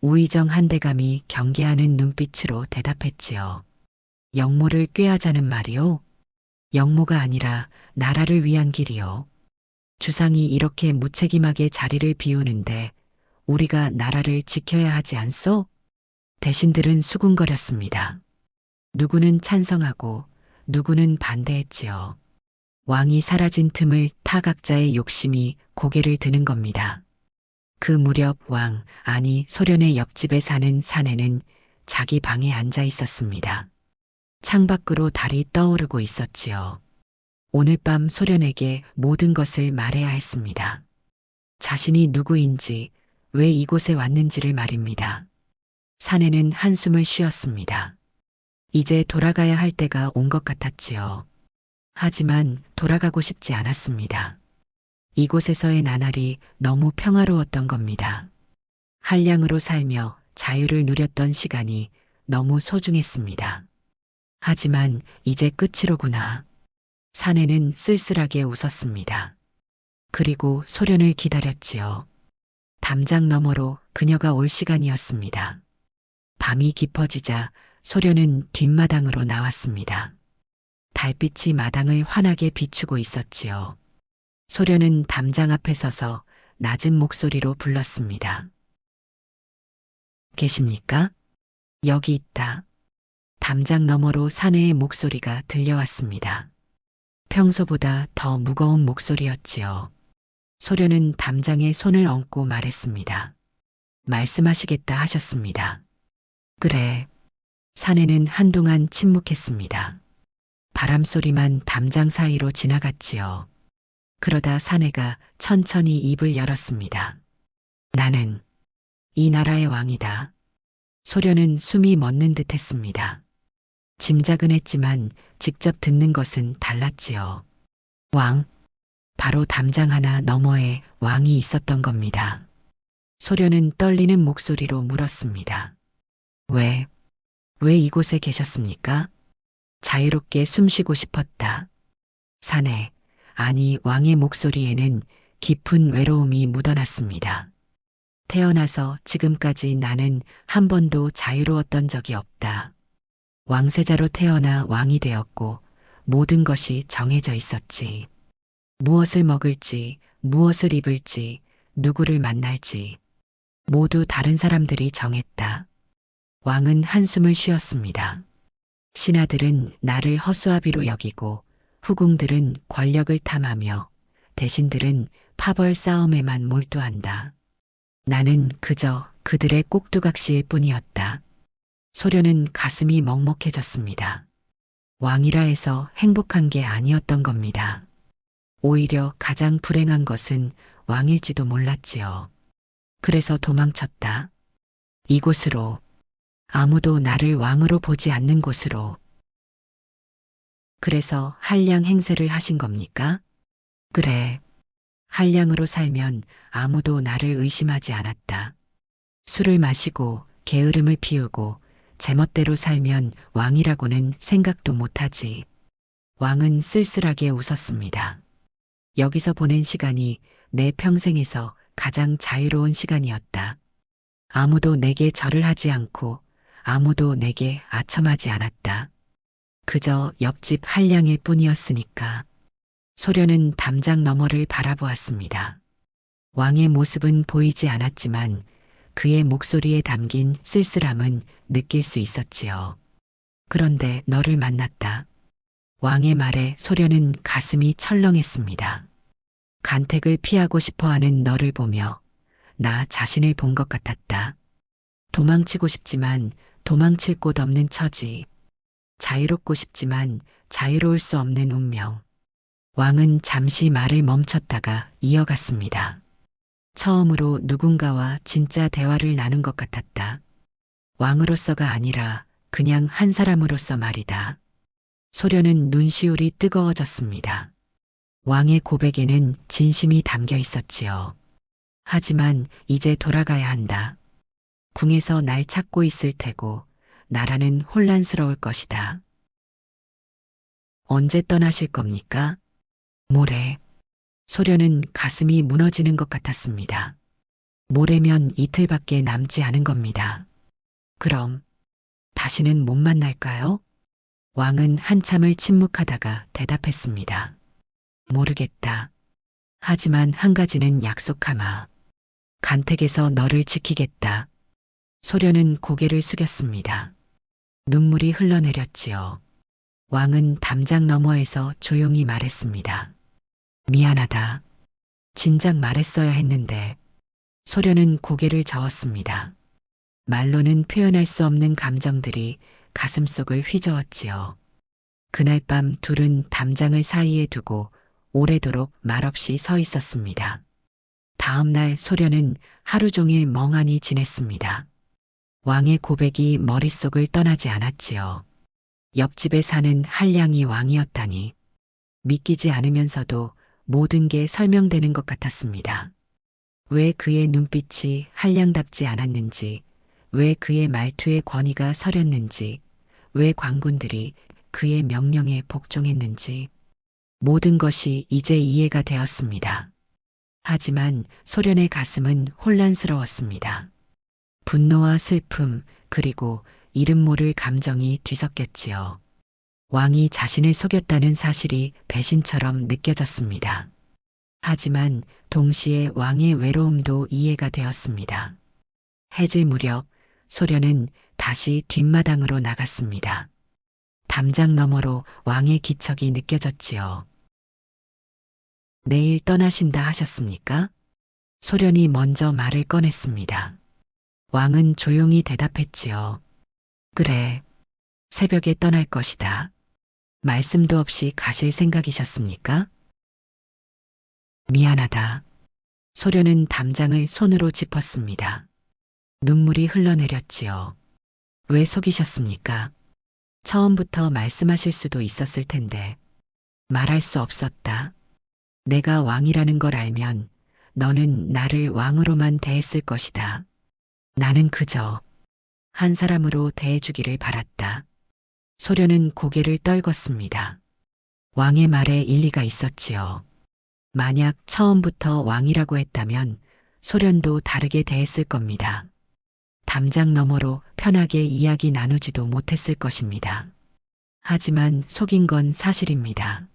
우의정 한대감이 경계하는 눈빛으로 대답했지요. 역모를 꾀하자는 말이오? 역모가 아니라 나라를 위한 길이요. 주상이 이렇게 무책임하게 자리를 비우는데 우리가 나라를 지켜야 하지 않소? 대신들은 수군거렸습니다. 누구는 찬성하고 누구는 반대했지요. 왕이 사라진 틈을 타 각자의 욕심이 고개를 드는 겁니다. 그 무렵 아니 소련의 옆집에 사는 사내는 자기 방에 앉아 있었습니다. 창밖으로 달이 떠오르고 있었지요. 오늘 밤 소련에게 모든 것을 말해야 했습니다. 자신이 누구인지 왜 이곳에 왔는지를 말입니다. 사내는 한숨을 쉬었습니다. 이제 돌아가야 할 때가 온 것 같았지요. 하지만 돌아가고 싶지 않았습니다. 이곳에서의 나날이 너무 평화로웠던 겁니다. 한량으로 살며 자유를 누렸던 시간이 너무 소중했습니다. 하지만 이제 끝이로구나. 사내는 쓸쓸하게 웃었습니다. 그리고 소련을 기다렸지요. 담장 너머로 그녀가 올 시간이었습니다. 밤이 깊어지자 소련은 뒷마당으로 나왔습니다. 달빛이 마당을 환하게 비추고 있었지요. 소련은 담장 앞에 서서 낮은 목소리로 불렀습니다. 계십니까? 여기 있다. 담장 너머로 사내의 목소리가 들려왔습니다. 평소보다 더 무거운 목소리였지요. 소련은 담장에 손을 얹고 말했습니다. 말씀하시겠다 하셨습니다. 그래. 사내는 한동안 침묵했습니다. 바람소리만 담장 사이로 지나갔지요. 그러다 사내가 천천히 입을 열었습니다. 나는 이 나라의 왕이다. 소련은 숨이 멎는 듯 했습니다. 짐작은 했지만 직접 듣는 것은 달랐지요. 왕. 바로 담장 하나 너머에 왕이 있었던 겁니다. 소련은 떨리는 목소리로 물었습니다. 왜 이곳에 계셨습니까? 자유롭게 숨쉬고 싶었다. 사내, 아니 왕의 목소리에는 깊은 외로움이 묻어났습니다. 태어나서 지금까지 나는 한 번도 자유로웠던 적이 없다. 왕세자로 태어나 왕이 되었고 모든 것이 정해져 있었지. 무엇을 먹을지, 무엇을 입을지, 누구를 만날지. 모두 다른 사람들이 정했다. 왕은 한숨을 쉬었습니다. 신하들은 나를 허수아비로 여기고 후궁들은 권력을 탐하며 대신들은 파벌 싸움에만 몰두한다. 나는 그저 그들의 꼭두각시일 뿐이었다. 소련은 가슴이 먹먹해졌습니다. 왕이라 해서 행복한 게 아니었던 겁니다. 오히려 가장 불행한 것은 왕일지도 몰랐지요. 그래서 도망쳤다. 이곳으로, 아무도 나를 왕으로 보지 않는 곳으로. 그래서 한량 행세를 하신 겁니까? 그래. 한량으로 살면 아무도 나를 의심하지 않았다. 술을 마시고 게으름을 피우고 제멋대로 살면 왕이라고는 생각도 못하지. 왕은 쓸쓸하게 웃었습니다. 여기서 보낸 시간이 내 평생에서 가장 자유로운 시간이었다. 아무도 내게 절을 하지 않고 아무도 내게 아첨하지 않았다. 그저 옆집 한량일 뿐이었으니까. 소련은 담장 너머를 바라보았습니다. 왕의 모습은 보이지 않았지만 그의 목소리에 담긴 쓸쓸함은 느낄 수 있었지요. 그런데 너를 만났다. 왕의 말에 소련은 가슴이 철렁했습니다. 간택을 피하고 싶어하는 너를 보며 나 자신을 본 것 같았다. 도망치고 싶지만 도망칠 곳 없는 처지. 자유롭고 싶지만 자유로울 수 없는 운명. 왕은 잠시 말을 멈췄다가 이어갔습니다. 처음으로 누군가와 진짜 대화를 나눈 것 같았다. 왕으로서가 아니라 그냥 한 사람으로서 말이다. 소련은 눈시울이 뜨거워졌습니다. 왕의 고백에는 진심이 담겨 있었지요. 하지만 이제 돌아가야 한다. 궁에서 날 찾고 있을 테고 나라는 혼란스러울 것이다. 언제 떠나실 겁니까? 모레. 소련은 가슴이 무너지는 것 같았습니다. 모레면 이틀밖에 남지 않은 겁니다. 그럼 다시는 못 만날까요? 왕은 한참을 침묵하다가 대답했습니다. 모르겠다. 하지만 한 가지는 약속하마. 간택에서 너를 지키겠다. 소련은 고개를 숙였습니다. 눈물이 흘러내렸지요. 왕은 담장 너머에서 조용히 말했습니다. 미안하다. 진작 말했어야 했는데. 소련은 고개를 저었습니다. 말로는 표현할 수 없는 감정들이 가슴속을 휘저었지요. 그날 밤 둘은 담장을 사이에 두고 오래도록 말없이 서 있었습니다. 다음 날 소련은 하루 종일 멍하니 지냈습니다. 왕의 고백이 머릿속을 떠나지 않았지요. 옆집에 사는 한량이 왕이었다니. 믿기지 않으면서도 모든 게 설명되는 것 같았습니다. 왜 그의 눈빛이 한량답지 않았는지, 왜 그의 말투에 권위가 서렸는지, 왜 관군들이 그의 명령에 복종했는지, 모든 것이 이제 이해가 되었습니다. 하지만 소련의 가슴은 혼란스러웠습니다. 분노와 슬픔, 그리고 이름 모를 감정이 뒤섞였지요. 왕이 자신을 속였다는 사실이 배신처럼 느껴졌습니다. 하지만 동시에 왕의 외로움도 이해가 되었습니다. 해질 무렵 소련은 다시 뒷마당으로 나갔습니다. 담장 너머로 왕의 기척이 느껴졌지요. 내일 떠나신다 하셨습니까? 소련이 먼저 말을 꺼냈습니다. 왕은 조용히 대답했지요. 그래, 새벽에 떠날 것이다. 말씀도 없이 가실 생각이셨습니까? 미안하다. 소련은 담장을 손으로 짚었습니다. 눈물이 흘러내렸지요. 왜 속이셨습니까? 처음부터 말씀하실 수도 있었을 텐데. 말할 수 없었다. 내가 왕이라는 걸 알면 너는 나를 왕으로만 대했을 것이다. 나는 그저 한 사람으로 대해주기를 바랐다. 소련은 고개를 떨궜습니다. 왕의 말에 일리가 있었지요. 만약 처음부터 왕이라고 했다면 소련도 다르게 대했을 겁니다. 담장 너머로 편하게 이야기 나누지도 못했을 것입니다. 하지만 속인 건 사실입니다.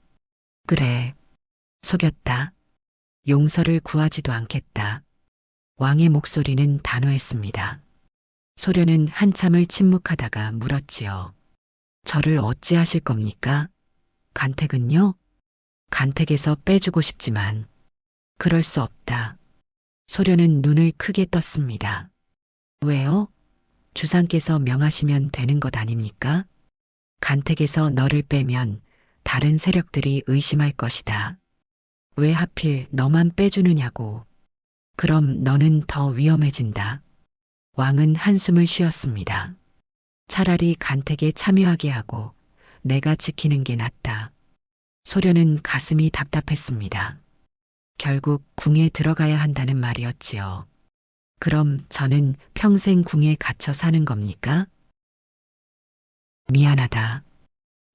그래, 속였다. 용서를 구하지도 않겠다. 왕의 목소리는 단호했습니다. 소련은 한참을 침묵하다가 물었지요. 저를 어찌하실 겁니까? 간택은요? 간택에서 빼주고 싶지만 그럴 수 없다. 소련은 눈을 크게 떴습니다. 왜요? 주상께서 명하시면 되는 것 아닙니까? 간택에서 너를 빼면 다른 세력들이 의심할 것이다. 왜 하필 너만 빼주느냐고. 그럼 너는 더 위험해진다. 왕은 한숨을 쉬었습니다. 차라리 간택에 참여하게 하고 내가 지키는 게 낫다. 소련은 가슴이 답답했습니다. 결국 궁에 들어가야 한다는 말이었지요. 그럼 저는 평생 궁에 갇혀 사는 겁니까? 미안하다.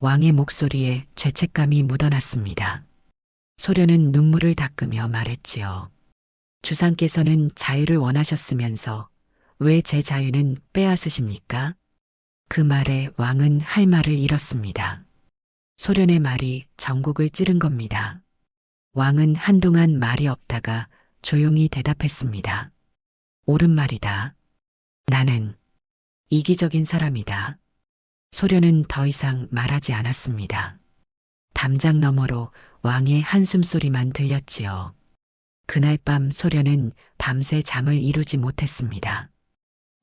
왕의 목소리에 죄책감이 묻어났습니다. 소련은 눈물을 닦으며 말했지요. 주상께서는 자유를 원하셨으면서 왜 제 자유는 빼앗으십니까? 그 말에 왕은 할 말을 잃었습니다. 소련의 말이 전곡을 찌른 겁니다. 왕은 한동안 말이 없다가 조용히 대답했습니다. 옳은 말이다. 나는 이기적인 사람이다. 소련은 더 이상 말하지 않았습니다. 담장 너머로 왕의 한숨소리만 들렸지요. 그날 밤 소련은 밤새 잠을 이루지 못했습니다.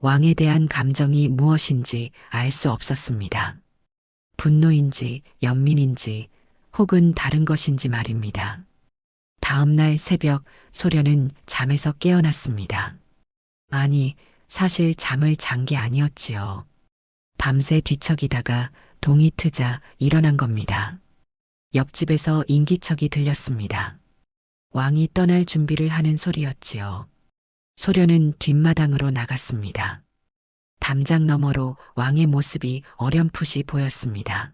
왕에 대한 감정이 무엇인지 알 수 없었습니다. 분노인지 연민인지 혹은 다른 것인지 말입니다. 다음 날 새벽 소련은 잠에서 깨어났습니다. 아니, 사실 잠을 잔 게 아니었지요. 밤새 뒤척이다가 동이 트자 일어난 겁니다. 옆집에서 인기척이 들렸습니다. 왕이 떠날 준비를 하는 소리였지요. 소련은 뒷마당으로 나갔습니다. 담장 너머로 왕의 모습이 어렴풋이 보였습니다.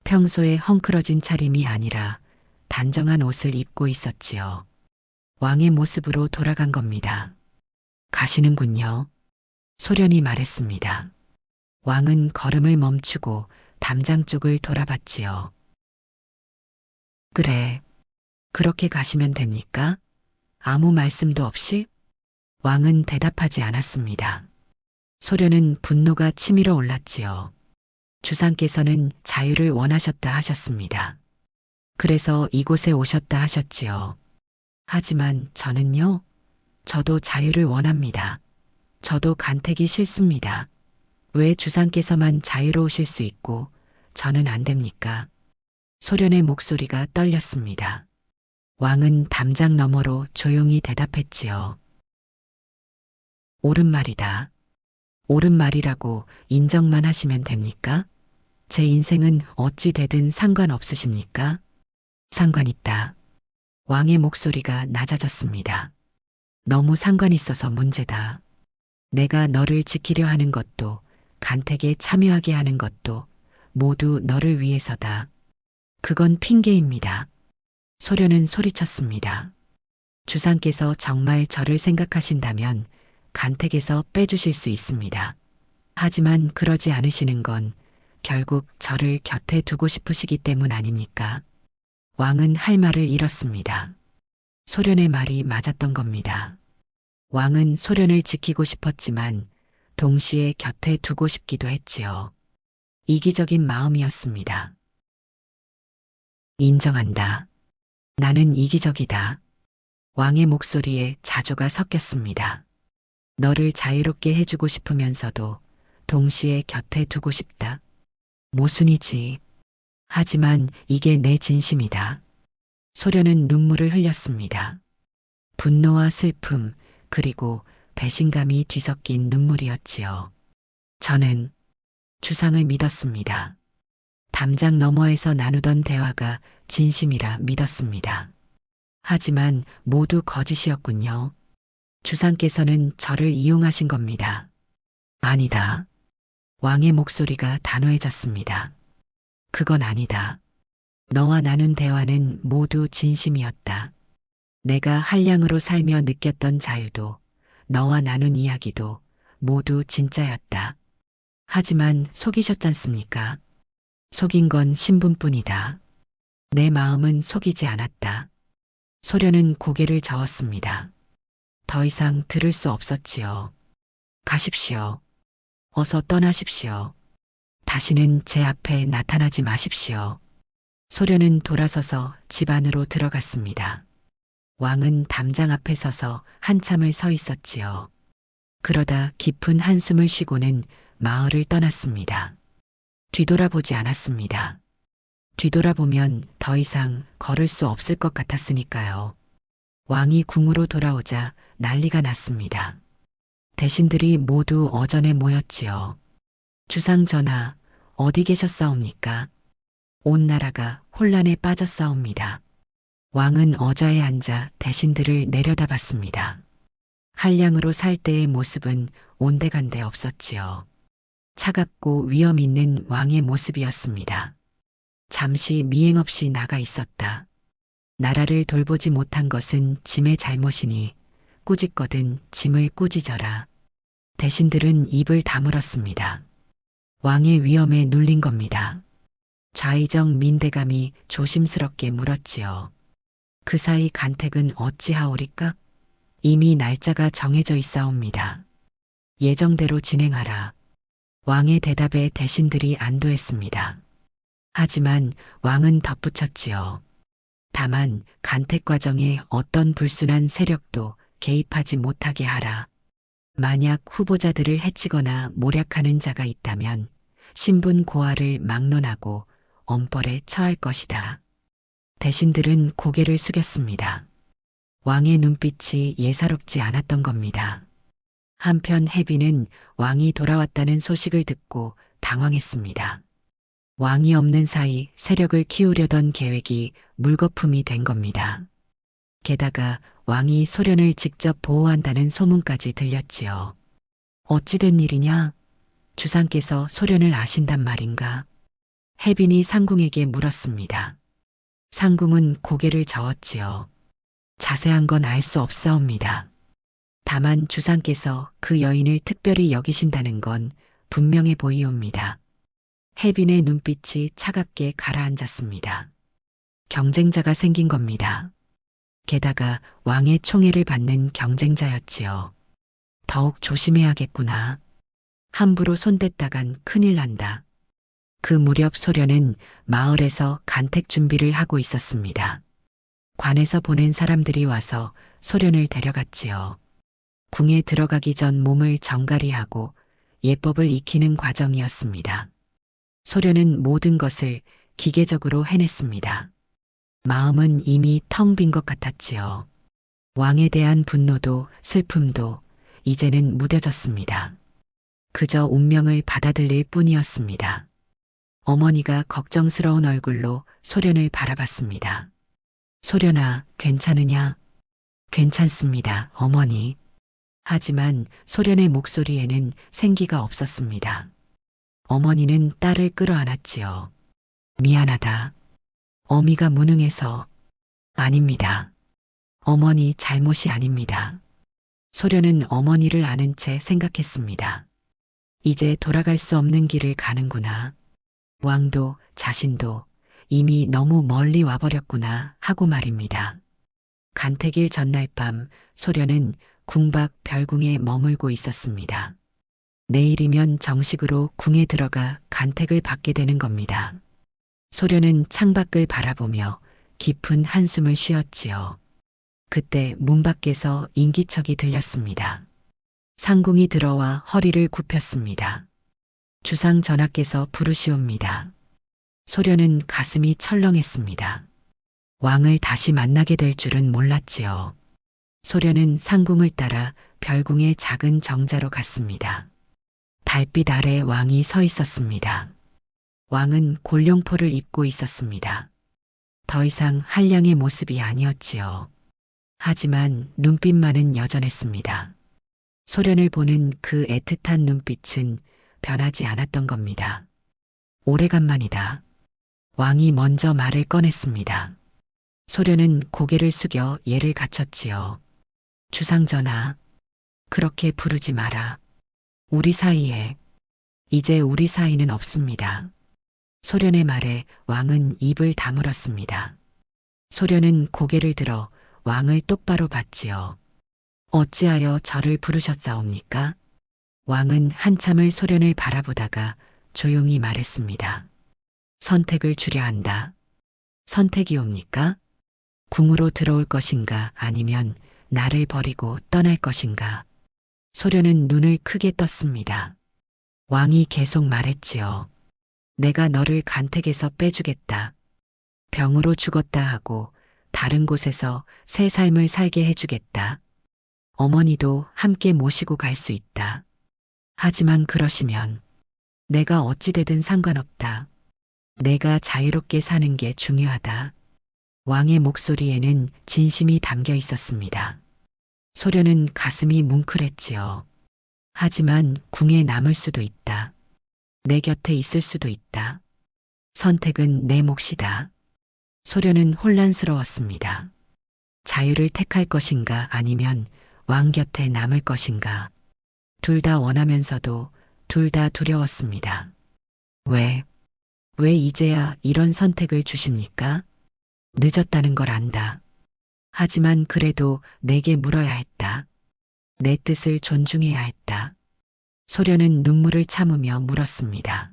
평소에 헝클어진 차림이 아니라 단정한 옷을 입고 있었지요. 왕의 모습으로 돌아간 겁니다. 가시는군요. 소련이 말했습니다. 왕은 걸음을 멈추고 담장 쪽을 돌아봤지요. 그래, 그렇게 가시면 됩니까? 아무 말씀도 없이? 왕은 대답하지 않았습니다. 소련은 분노가 치밀어 올랐지요. 주상께서는 자유를 원하셨다 하셨습니다. 그래서 이곳에 오셨다 하셨지요. 하지만 저는요, 저도 자유를 원합니다. 저도 간택이 싫습니다. 왜 주상께서만 자유로우실 수 있고 저는 안 됩니까? 소련의 목소리가 떨렸습니다. 왕은 담장 너머로 조용히 대답했지요. 옳은 말이다. 옳은 말이라고 인정만 하시면 됩니까? 제 인생은 어찌 되든 상관없으십니까? 상관있다. 왕의 목소리가 낮아졌습니다. 너무 상관 있어서 문제다. 내가 너를 지키려 하는 것도 간택에 참여하게 하는 것도 모두 너를 위해서다. 그건 핑계입니다. 소련은 소리쳤습니다. 주상께서 정말 저를 생각하신다면 간택에서 빼주실 수 있습니다. 하지만 그러지 않으시는 건 결국 저를 곁에 두고 싶으시기 때문 아닙니까? 왕은 할 말을 잃었습니다. 소련의 말이 맞았던 겁니다. 왕은 소련을 지키고 싶었지만 동시에 곁에 두고 싶기도 했지요. 이기적인 마음이었습니다. 인정한다. 나는 이기적이다. 왕의 목소리에 자조가 섞였습니다. 너를 자유롭게 해주고 싶으면서도 동시에 곁에 두고 싶다. 모순이지. 하지만 이게 내 진심이다. 소련은 눈물을 흘렸습니다. 분노와 슬픔 그리고 배신감이 뒤섞인 눈물이었지요. 저는 주상을 믿었습니다. 담장 너머에서 나누던 대화가 진심이라 믿었습니다. 하지만 모두 거짓이었군요. 주상께서는 저를 이용하신 겁니다. 아니다. 왕의 목소리가 단호해졌습니다. 그건 아니다. 너와 나눈 대화는 모두 진심이었다. 내가 한량으로 살며 느꼈던 자유도 너와 나눈 이야기도 모두 진짜였다. 하지만 속이셨잖습니까? 속인 건 신분뿐이다. 내 마음은 속이지 않았다. 소련은 고개를 저었습니다. 더 이상 들을 수 없었지요. 가십시오. 어서 떠나십시오. 다시는 제 앞에 나타나지 마십시오. 소련은 돌아서서 집 안으로 들어갔습니다. 왕은 담장 앞에 서서 한참을 서 있었지요. 그러다 깊은 한숨을 쉬고는 마을을 떠났습니다. 뒤돌아보지 않았습니다. 뒤돌아보면 더 이상 걸을 수 없을 것 같았으니까요. 왕이 궁으로 돌아오자 난리가 났습니다. 대신들이 모두 어전에 모였지요. 주상 전하, 어디 계셨사옵니까? 온 나라가 혼란에 빠졌사옵니다. 왕은 어좌에 앉아 대신들을 내려다봤습니다. 한량으로 살 때의 모습은 온데간데 없었지요. 차갑고 위험 있는 왕의 모습이었습니다. 잠시 미행 없이 나가 있었다. 나라를 돌보지 못한 것은 짐의 잘못이니 꾸짖거든 짐을 꾸짖어라. 대신들은 입을 다물었습니다. 왕의 위험에 눌린 겁니다. 좌의정 민대감이 조심스럽게 물었지요. 그 사이 간택은 어찌하오리까? 이미 날짜가 정해져 있사옵니다. 예정대로 진행하라. 왕의 대답에 대신들이 안도했습니다. 하지만 왕은 덧붙였지요. 다만 간택 과정에 어떤 불순한 세력도 개입하지 못하게 하라. 만약 후보자들을 해치거나 모략하는 자가 있다면 신분 고하를 막론하고 엄벌에 처할 것이다. 대신들은 고개를 숙였습니다. 왕의 눈빛이 예사롭지 않았던 겁니다. 한편 해비는 왕이 돌아왔다는 소식을 듣고 당황했습니다. 왕이 없는 사이 세력을 키우려던 계획이 물거품이 된 겁니다. 게다가 왕이 소련을 직접 보호한다는 소문까지 들렸지요. 어찌된 일이냐? 주상께서 소련을 아신단 말인가? 해빈이 상궁에게 물었습니다. 상궁은 고개를 저었지요. 자세한 건 알 수 없사옵니다. 다만 주상께서 그 여인을 특별히 여기신다는 건 분명해 보이옵니다. 해빈의 눈빛이 차갑게 가라앉았습니다. 경쟁자가 생긴 겁니다. 게다가 왕의 총애를 받는 경쟁자였지요. 더욱 조심해야겠구나. 함부로 손댔다간 큰일 난다. 그 무렵 소련은 마을에서 간택 준비를 하고 있었습니다. 관에서 보낸 사람들이 와서 소련을 데려갔지요. 궁에 들어가기 전 몸을 정갈이하고 예법을 익히는 과정이었습니다. 소련은 모든 것을 기계적으로 해냈습니다. 마음은 이미 텅 빈 것 같았지요. 왕에 대한 분노도 슬픔도 이제는 무뎌졌습니다. 그저 운명을 받아들일 뿐이었습니다. 어머니가 걱정스러운 얼굴로 소련을 바라봤습니다. 소련아, 괜찮으냐? 괜찮습니다, 어머니. 하지만 소련의 목소리에는 생기가 없었습니다. 어머니는 딸을 끌어안았지요. 미안하다. 어미가 무능해서. 아닙니다. 어머니 잘못이 아닙니다. 소련은 어머니를 아는 채 생각했습니다. 이제 돌아갈 수 없는 길을 가는구나. 왕도 자신도 이미 너무 멀리 와버렸구나 하고 말입니다. 간택일 전날 밤 소련은 궁 밖 별궁에 머물고 있었습니다. 내일이면 정식으로 궁에 들어가 간택을 받게 되는 겁니다. 소련은 창밖을 바라보며 깊은 한숨을 쉬었지요. 그때 문 밖에서 인기척이 들렸습니다. 상궁이 들어와 허리를 굽혔습니다. 주상 전하께서 부르시옵니다. 소련은 가슴이 철렁했습니다. 왕을 다시 만나게 될 줄은 몰랐지요. 소련은 상궁을 따라 별궁의 작은 정자로 갔습니다. 달빛 아래 왕이 서 있었습니다. 왕은 골룡포를 입고 있었습니다. 더 이상 한량의 모습이 아니었지요. 하지만 눈빛만은 여전했습니다. 소련을 보는 그 애틋한 눈빛은 변하지 않았던 겁니다. 오래간만이다. 왕이 먼저 말을 꺼냈습니다. 소련은 고개를 숙여 예를 갖췄지요. 주상 전하, 그렇게 부르지 마라. 우리 사이에, 이제 우리 사이는 없습니다. 소련의 말에 왕은 입을 다물었습니다. 소련은 고개를 들어 왕을 똑바로 봤지요. 어찌하여 저를 부르셨사옵니까? 왕은 한참을 소련을 바라보다가 조용히 말했습니다. 선택을 주려 한다. 선택이옵니까? 궁으로 들어올 것인가 아니면 나를 버리고 떠날 것인가? 소련은 눈을 크게 떴습니다. 왕이 계속 말했지요. 내가 너를 간택에서 빼주겠다. 병으로 죽었다 하고 다른 곳에서 새 삶을 살게 해주겠다. 어머니도 함께 모시고 갈 수 있다. 하지만 그러시면 내가 어찌되든 상관없다. 내가 자유롭게 사는 게 중요하다. 왕의 목소리에는 진심이 담겨 있었습니다. 소련은 가슴이 뭉클했지요. 하지만 궁에 남을 수도 있다. 내 곁에 있을 수도 있다. 선택은 내 몫이다. 소련은 혼란스러웠습니다. 자유를 택할 것인가 아니면 왕 곁에 남을 것인가. 둘 다 원하면서도 둘 다 두려웠습니다. 왜 이제야 이런 선택을 주십니까? 늦었다는 걸 안다. 하지만 그래도 내게 물어야 했다. 내 뜻을 존중해야 했다. 소련은 눈물을 참으며 물었습니다.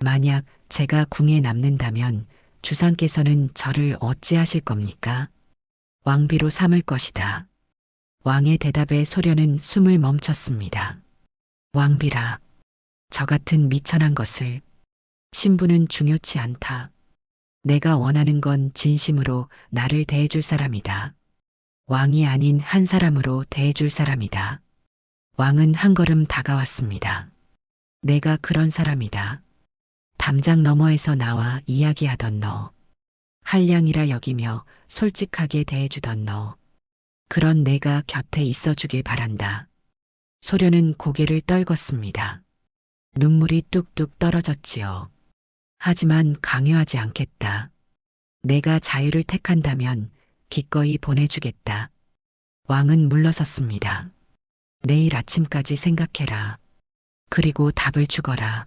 만약 제가 궁에 남는다면 주상께서는 저를 어찌하실 겁니까? 왕비로 삼을 것이다. 왕의 대답에 소련은 숨을 멈췄습니다. 왕비라. 저 같은 미천한 것을. 신분은 중요치 않다. 내가 원하는 건 진심으로 나를 대해줄 사람이다. 왕이 아닌 한 사람으로 대해줄 사람이다. 왕은 한 걸음 다가왔습니다. 내가 그런 사람이다. 담장 너머에서 나와 이야기하던 너. 한량이라 여기며 솔직하게 대해주던 너. 그런 내가 곁에 있어주길 바란다. 소련은 고개를 떨궜습니다. 눈물이 뚝뚝 떨어졌지요. 하지만 강요하지 않겠다. 내가 자유를 택한다면 기꺼이 보내주겠다. 왕은 물러섰습니다. 내일 아침까지 생각해라. 그리고 답을 주거라.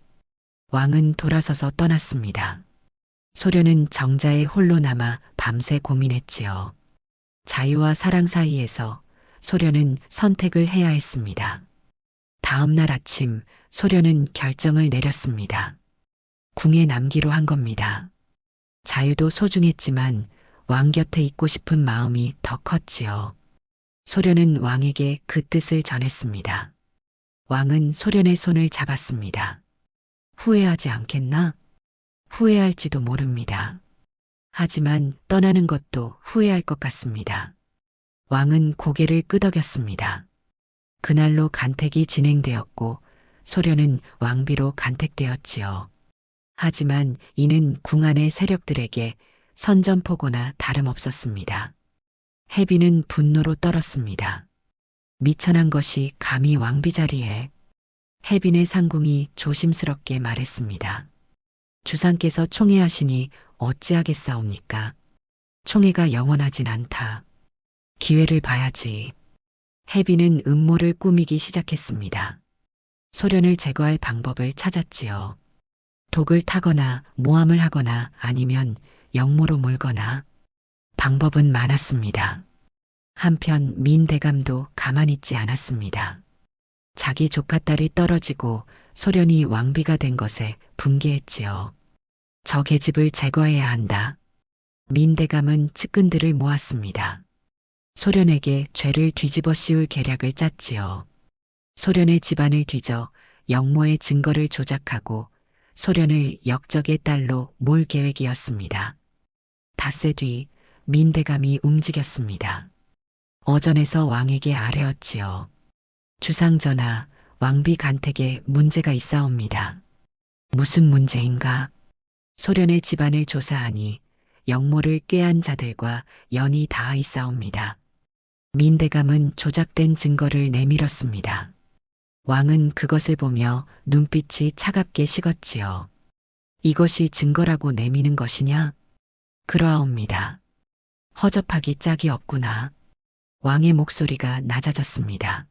왕은 돌아서서 떠났습니다. 소련은 정자에 홀로 남아 밤새 고민했지요. 자유와 사랑 사이에서 소련은 선택을 해야 했습니다. 다음 날 아침 소련은 결정을 내렸습니다. 궁에 남기로 한 겁니다. 자유도 소중했지만 왕 곁에 있고 싶은 마음이 더 컸지요. 소련은 왕에게 그 뜻을 전했습니다. 왕은 소련의 손을 잡았습니다. 후회하지 않겠나? 후회할지도 모릅니다. 하지만 떠나는 것도 후회할 것 같습니다. 왕은 고개를 끄덕였습니다. 그날로 간택이 진행되었고 소련은 왕비로 간택되었지요. 하지만 이는 궁 안의 세력들에게 선전포고나 다름없었습니다. 해비는 분노로 떨었습니다. 미천한 것이 감히 왕비 자리에. 해빈의 상궁이 조심스럽게 말했습니다. 주상께서 총애하시니 어찌하겠사옵니까? 총애가 영원하진 않다. 기회를 봐야지. 해빈은 음모를 꾸미기 시작했습니다. 소련을 제거할 방법을 찾았지요. 독을 타거나 모함을 하거나 아니면 역모로 몰거나. 방법은 많았습니다. 한편 민대감도 가만히 있지 않았습니다. 자기 조카딸이 떨어지고 소련이 왕비가 된 것에 분개했지요. 저 계집을 제거해야 한다. 민대감은 측근들을 모았습니다. 소련에게 죄를 뒤집어 씌울 계략을 짰지요. 소련의 집안을 뒤져 역모의 증거를 조작하고 소련을 역적의 딸로 몰 계획이었습니다. 닷새 뒤 민대감이 움직였습니다. 어전에서 왕에게 아뢰었지요. 주상전하, 왕비 간택에 문제가 있사옵니다. 무슨 문제인가? 소련의 집안을 조사하니 역모를 꾀한 자들과 연이 닿아 있사옵니다. 민대감은 조작된 증거를 내밀었습니다. 왕은 그것을 보며 눈빛이 차갑게 식었지요. 이것이 증거라고 내미는 것이냐? 그러하옵니다. 허접하기 짝이 없구나. 왕의 목소리가 낮아졌습니다.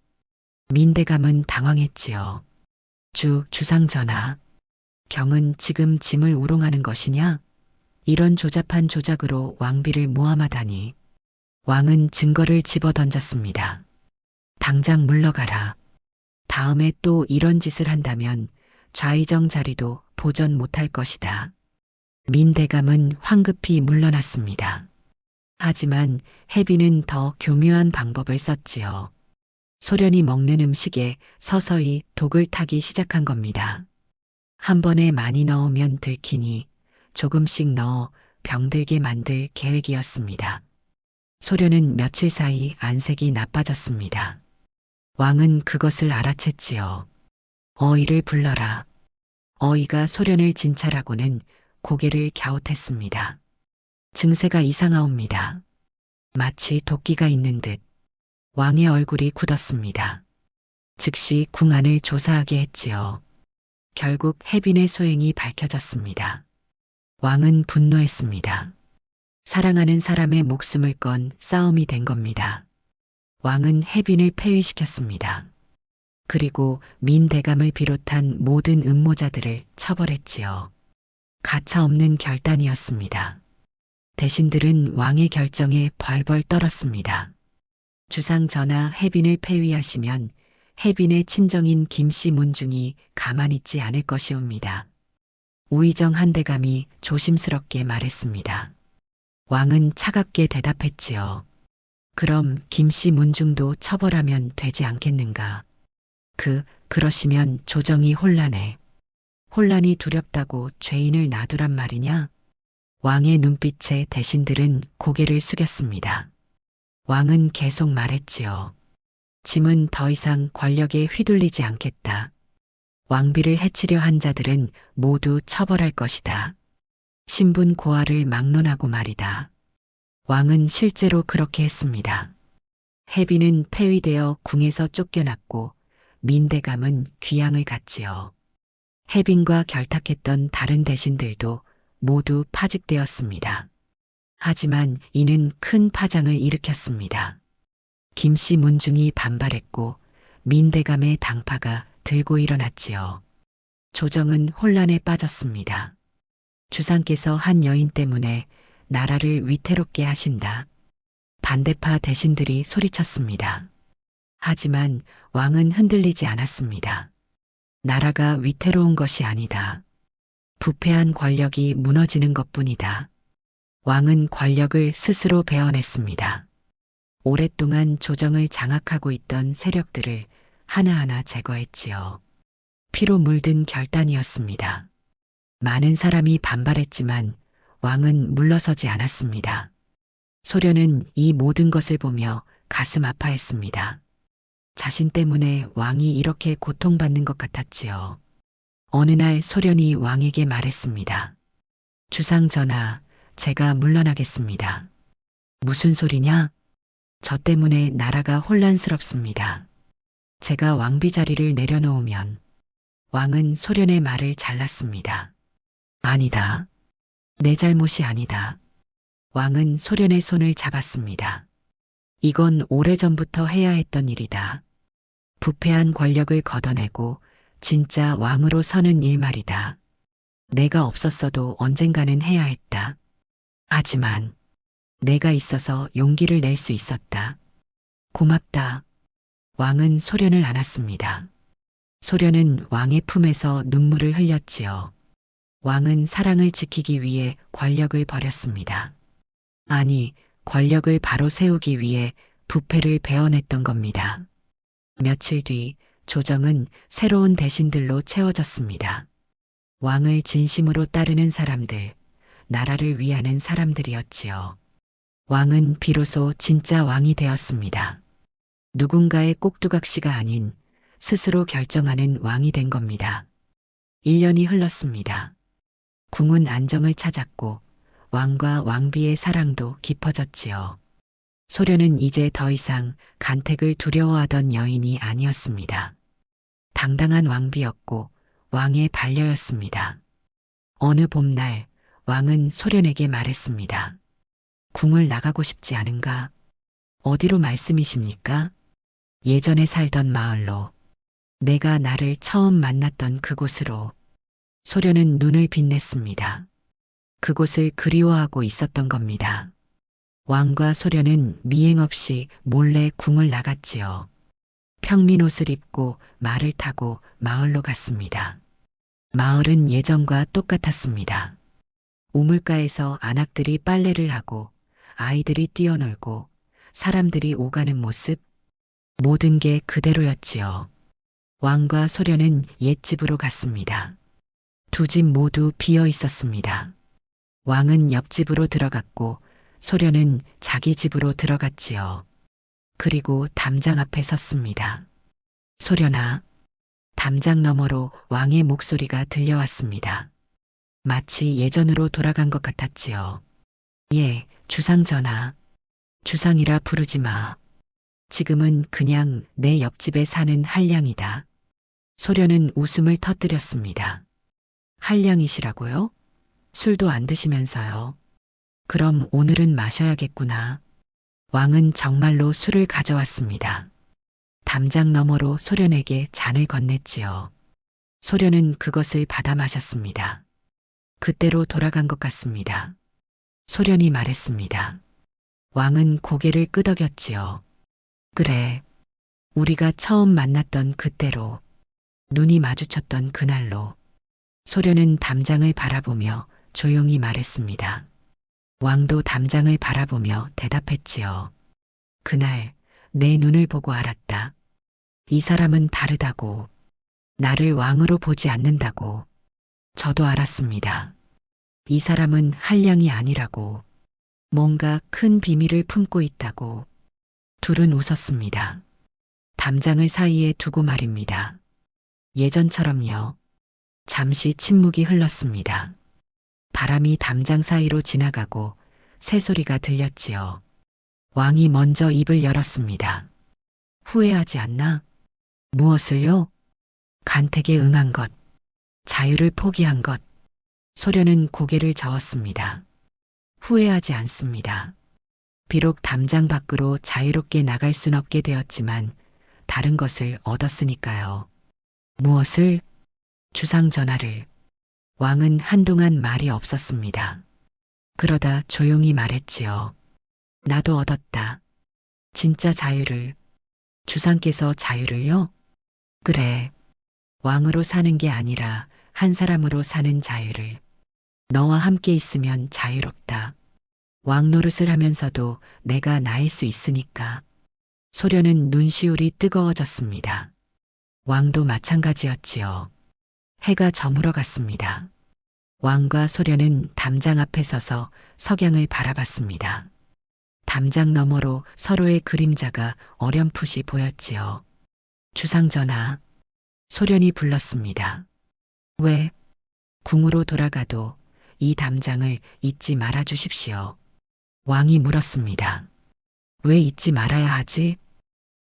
민대감은 당황했지요. 주상전하. 경은 지금 짐을 우롱하는 것이냐? 이런 조잡한 조작으로 왕비를 모함하다니. 왕은 증거를 집어던졌습니다. 당장 물러가라. 다음에 또 이런 짓을 한다면 좌의정 자리도 도전 못할 것이다. 민대감은 황급히 물러났습니다. 하지만 혜빈은 더 교묘한 방법을 썼지요. 소련이 먹는 음식에 서서히 독을 타기 시작한 겁니다. 한 번에 많이 넣으면 들키니 조금씩 넣어 병들게 만들 계획이었습니다. 소련은 며칠 사이 안색이 나빠졌습니다. 왕은 그것을 알아챘지요. 어이를 불러라. 어이가 소련을 진찰하고는 고개를 갸웃했습니다. 증세가 이상하옵니다. 마치 도끼가 있는 듯 왕의 얼굴이 굳었습니다. 즉시 궁 안을 조사하게 했지요. 결국 혜빈의 소행이 밝혀졌습니다. 왕은 분노했습니다. 사랑하는 사람의 목숨을 건 싸움이 된 겁니다. 왕은 혜빈을 폐위시켰습니다. 그리고 민대감을 비롯한 모든 음모자들을 처벌했지요. 가차없는 결단이었습니다. 대신들은 왕의 결정에 벌벌 떨었습니다. 주상 전하 혜빈을 폐위하시면 혜빈의 친정인 김씨 문중이 가만히 있지 않을 것이옵니다. 우의정 한대감이 조심스럽게 말했습니다. 왕은 차갑게 대답했지요. 그럼 김씨 문중도 처벌하면 되지 않겠는가? 그러시면 조정이 혼란해. 혼란이 두렵다고 죄인을 놔두란 말이냐? 왕의 눈빛에 대신들은 고개를 숙였습니다. 왕은 계속 말했지요. 짐은 더 이상 권력에 휘둘리지 않겠다. 왕비를 해치려 한 자들은 모두 처벌할 것이다. 신분 고하를 막론하고 말이다. 왕은 실제로 그렇게 했습니다. 혜빈은 폐위되어 궁에서 쫓겨났고 민대감은 귀양을 갔지요. 혜빈과 결탁했던 다른 대신들도 모두 파직되었습니다. 하지만 이는 큰 파장을 일으켰습니다. 김씨 문중이 반발했고 민대감의 당파가 들고 일어났지요. 조정은 혼란에 빠졌습니다. 주상께서 한 여인 때문에 나라를 위태롭게 하신다. 반대파 대신들이 소리쳤습니다. 하지만 왕은 흔들리지 않았습니다. 나라가 위태로운 것이 아니다. 부패한 권력이 무너지는 것뿐이다. 왕은 권력을 스스로 베어냈습니다. 오랫동안 조정을 장악하고 있던 세력들을 하나하나 제거했지요. 피로 물든 결단이었습니다. 많은 사람이 반발했지만 왕은 물러서지 않았습니다. 소련은 이 모든 것을 보며 가슴 아파했습니다. 자신 때문에 왕이 이렇게 고통받는 것 같았지요. 어느 날 소련이 왕에게 말했습니다. 주상 전하, 제가 물러나겠습니다. 무슨 소리냐? 저 때문에 나라가 혼란스럽습니다. 제가 왕비 자리를 내려놓으면 왕은 소련의 말을 잘랐습니다. 아니다. 내 잘못이 아니다. 왕은 소련의 손을 잡았습니다. 이건 오래전부터 해야 했던 일이다. 부패한 권력을 걷어내고 진짜 왕으로 서는 일 말이다. 내가 없었어도 언젠가는 해야 했다. 하지만 내가 있어서 용기를 낼 수 있었다. 고맙다. 왕은 소련을 안았습니다. 소련은 왕의 품에서 눈물을 흘렸지요. 왕은 사랑을 지키기 위해 권력을 버렸습니다. 아니, 권력을 바로 세우기 위해 부패를 베어냈던 겁니다. 며칠 뒤 조정은 새로운 대신들로 채워졌습니다. 왕을 진심으로 따르는 사람들, 나라를 위하는 사람들이었지요. 왕은 비로소 진짜 왕이 되었습니다. 누군가의 꼭두각시가 아닌 스스로 결정하는 왕이 된 겁니다. 1년이 흘렀습니다. 궁은 안정을 찾았고 왕과 왕비의 사랑도 깊어졌지요. 소련은 이제 더 이상 간택을 두려워하던 여인이 아니었습니다. 당당한 왕비였고 왕의 반려였습니다. 어느 봄날 왕은 소련에게 말했습니다. 궁을 나가고 싶지 않은가? 어디로 말씀이십니까? 예전에 살던 마을로, 내가 나를 처음 만났던 그곳으로. 소련은 눈을 빛냈습니다. 그곳을 그리워하고 있었던 겁니다. 왕과 소련은 미행 없이 몰래 궁을 나갔지요. 평민 옷을 입고 말을 타고 마을로 갔습니다. 마을은 예전과 똑같았습니다. 우물가에서 안악들이 빨래를 하고 아이들이 뛰어놀고 사람들이 오가는 모습, 모든 게 그대로였지요. 왕과 소련은 옛집으로 갔습니다. 두 집 모두 비어 있었습니다. 왕은 옆집으로 들어갔고 소련은 자기 집으로 들어갔지요. 그리고 담장 앞에 섰습니다. 소련아, 담장 너머로 왕의 목소리가 들려왔습니다. 마치 예전으로 돌아간 것 같았지요. 예, 주상 전하. 주상이라 부르지 마. 지금은 그냥 내 옆집에 사는 한량이다. 소련은 웃음을 터뜨렸습니다. 한량이시라고요? 술도 안 드시면서요. 그럼 오늘은 마셔야겠구나. 왕은 정말로 술을 가져왔습니다. 담장 너머로 소련에게 잔을 건넸지요. 소련은 그것을 받아 마셨습니다. 그때로 돌아간 것 같습니다. 소련이 말했습니다. 왕은 고개를 끄덕였지요. 그래, 우리가 처음 만났던 그때로, 눈이 마주쳤던 그날로. 소련은 담장을 바라보며 조용히 말했습니다. 왕도 담장을 바라보며 대답했지요. 그날 내 눈을 보고 알았다. 이 사람은 다르다고. 나를 왕으로 보지 않는다고. 저도 알았습니다. 이 사람은 한량이 아니라고. 뭔가 큰 비밀을 품고 있다고. 둘은 웃었습니다. 담장을 사이에 두고 말입니다. 예전처럼요. 잠시 침묵이 흘렀습니다. 바람이 담장 사이로 지나가고 새소리가 들렸지요. 왕이 먼저 입을 열었습니다. 후회하지 않나? 무엇을요? 간택에 응한 것, 자유를 포기한 것. 소련은 고개를 저었습니다. 후회하지 않습니다. 비록 담장 밖으로 자유롭게 나갈 순 없게 되었지만 다른 것을 얻었으니까요. 무엇을? 주상 전하를. 왕은 한동안 말이 없었습니다. 그러다 조용히 말했지요. 나도 얻었다. 진짜 자유를. 주상께서 자유를요? 그래. 왕으로 사는 게 아니라 한 사람으로 사는 자유를. 너와 함께 있으면 자유롭다. 왕 노릇을 하면서도 내가 나일 수 있으니까. 소련은 눈시울이 뜨거워졌습니다. 왕도 마찬가지였지요. 해가 저물어 갔습니다. 왕과 소련은 담장 앞에 서서 석양을 바라봤습니다. 담장 너머로 서로의 그림자가 어렴풋이 보였지요. 주상 전하, 소련이 불렀습니다. 왜? 궁으로 돌아가도 이 담장을 잊지 말아 주십시오. 왕이 물었습니다. 왜 잊지 말아야 하지?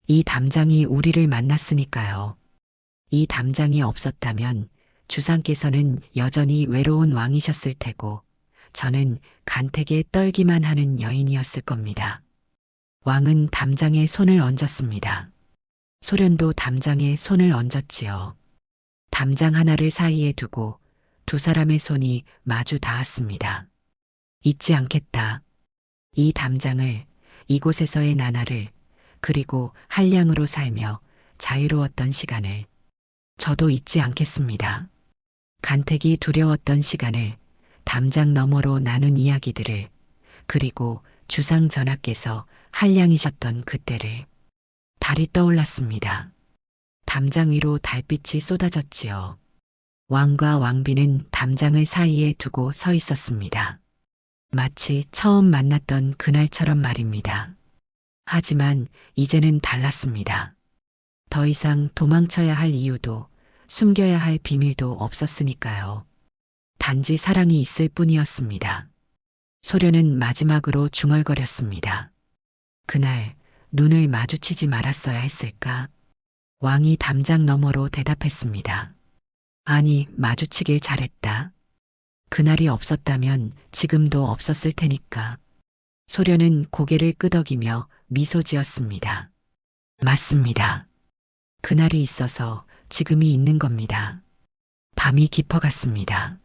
이 담장이 우리를 만났으니까요. 이 담장이 없었다면 주상께서는 여전히 외로운 왕이셨을 테고 저는 간택에 떨기만 하는 여인이었을 겁니다. 왕은 담장에 손을 얹었습니다. 소련도 담장에 손을 얹었지요. 담장 하나를 사이에 두고 두 사람의 손이 마주 닿았습니다. 잊지 않겠다. 이 담장을, 이곳에서의 나날을, 그리고 한량으로 살며 자유로웠던 시간을 저도 잊지 않겠습니다. 간택이 두려웠던 시간을, 담장 너머로 나눈 이야기들을, 그리고 주상 전하께서 한량이셨던 그때를. 달이 떠올랐습니다. 담장 위로 달빛이 쏟아졌지요. 왕과 왕비는 담장을 사이에 두고 서 있었습니다. 마치 처음 만났던 그날처럼 말입니다. 하지만 이제는 달랐습니다. 더 이상 도망쳐야 할 이유도 숨겨야 할 비밀도 없었으니까요. 단지 사랑이 있을 뿐이었습니다. 소련은 마지막으로 중얼거렸습니다. 그날 눈을 마주치지 말았어야 했을까? 왕이 담장 너머로 대답했습니다. 아니, 마주치길 잘했다. 그날이 없었다면 지금도 없었을 테니까. 소련은 고개를 끄덕이며 미소 지었습니다. 맞습니다. 그날이 있어서 지금이 있는 겁니다. 밤이 깊어갔습니다.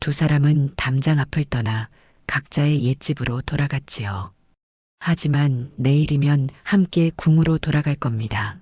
두 사람은 담장 앞을 떠나 각자의 옛집으로 돌아갔지요. 하지만 내일이면 함께 궁으로 돌아갈 겁니다.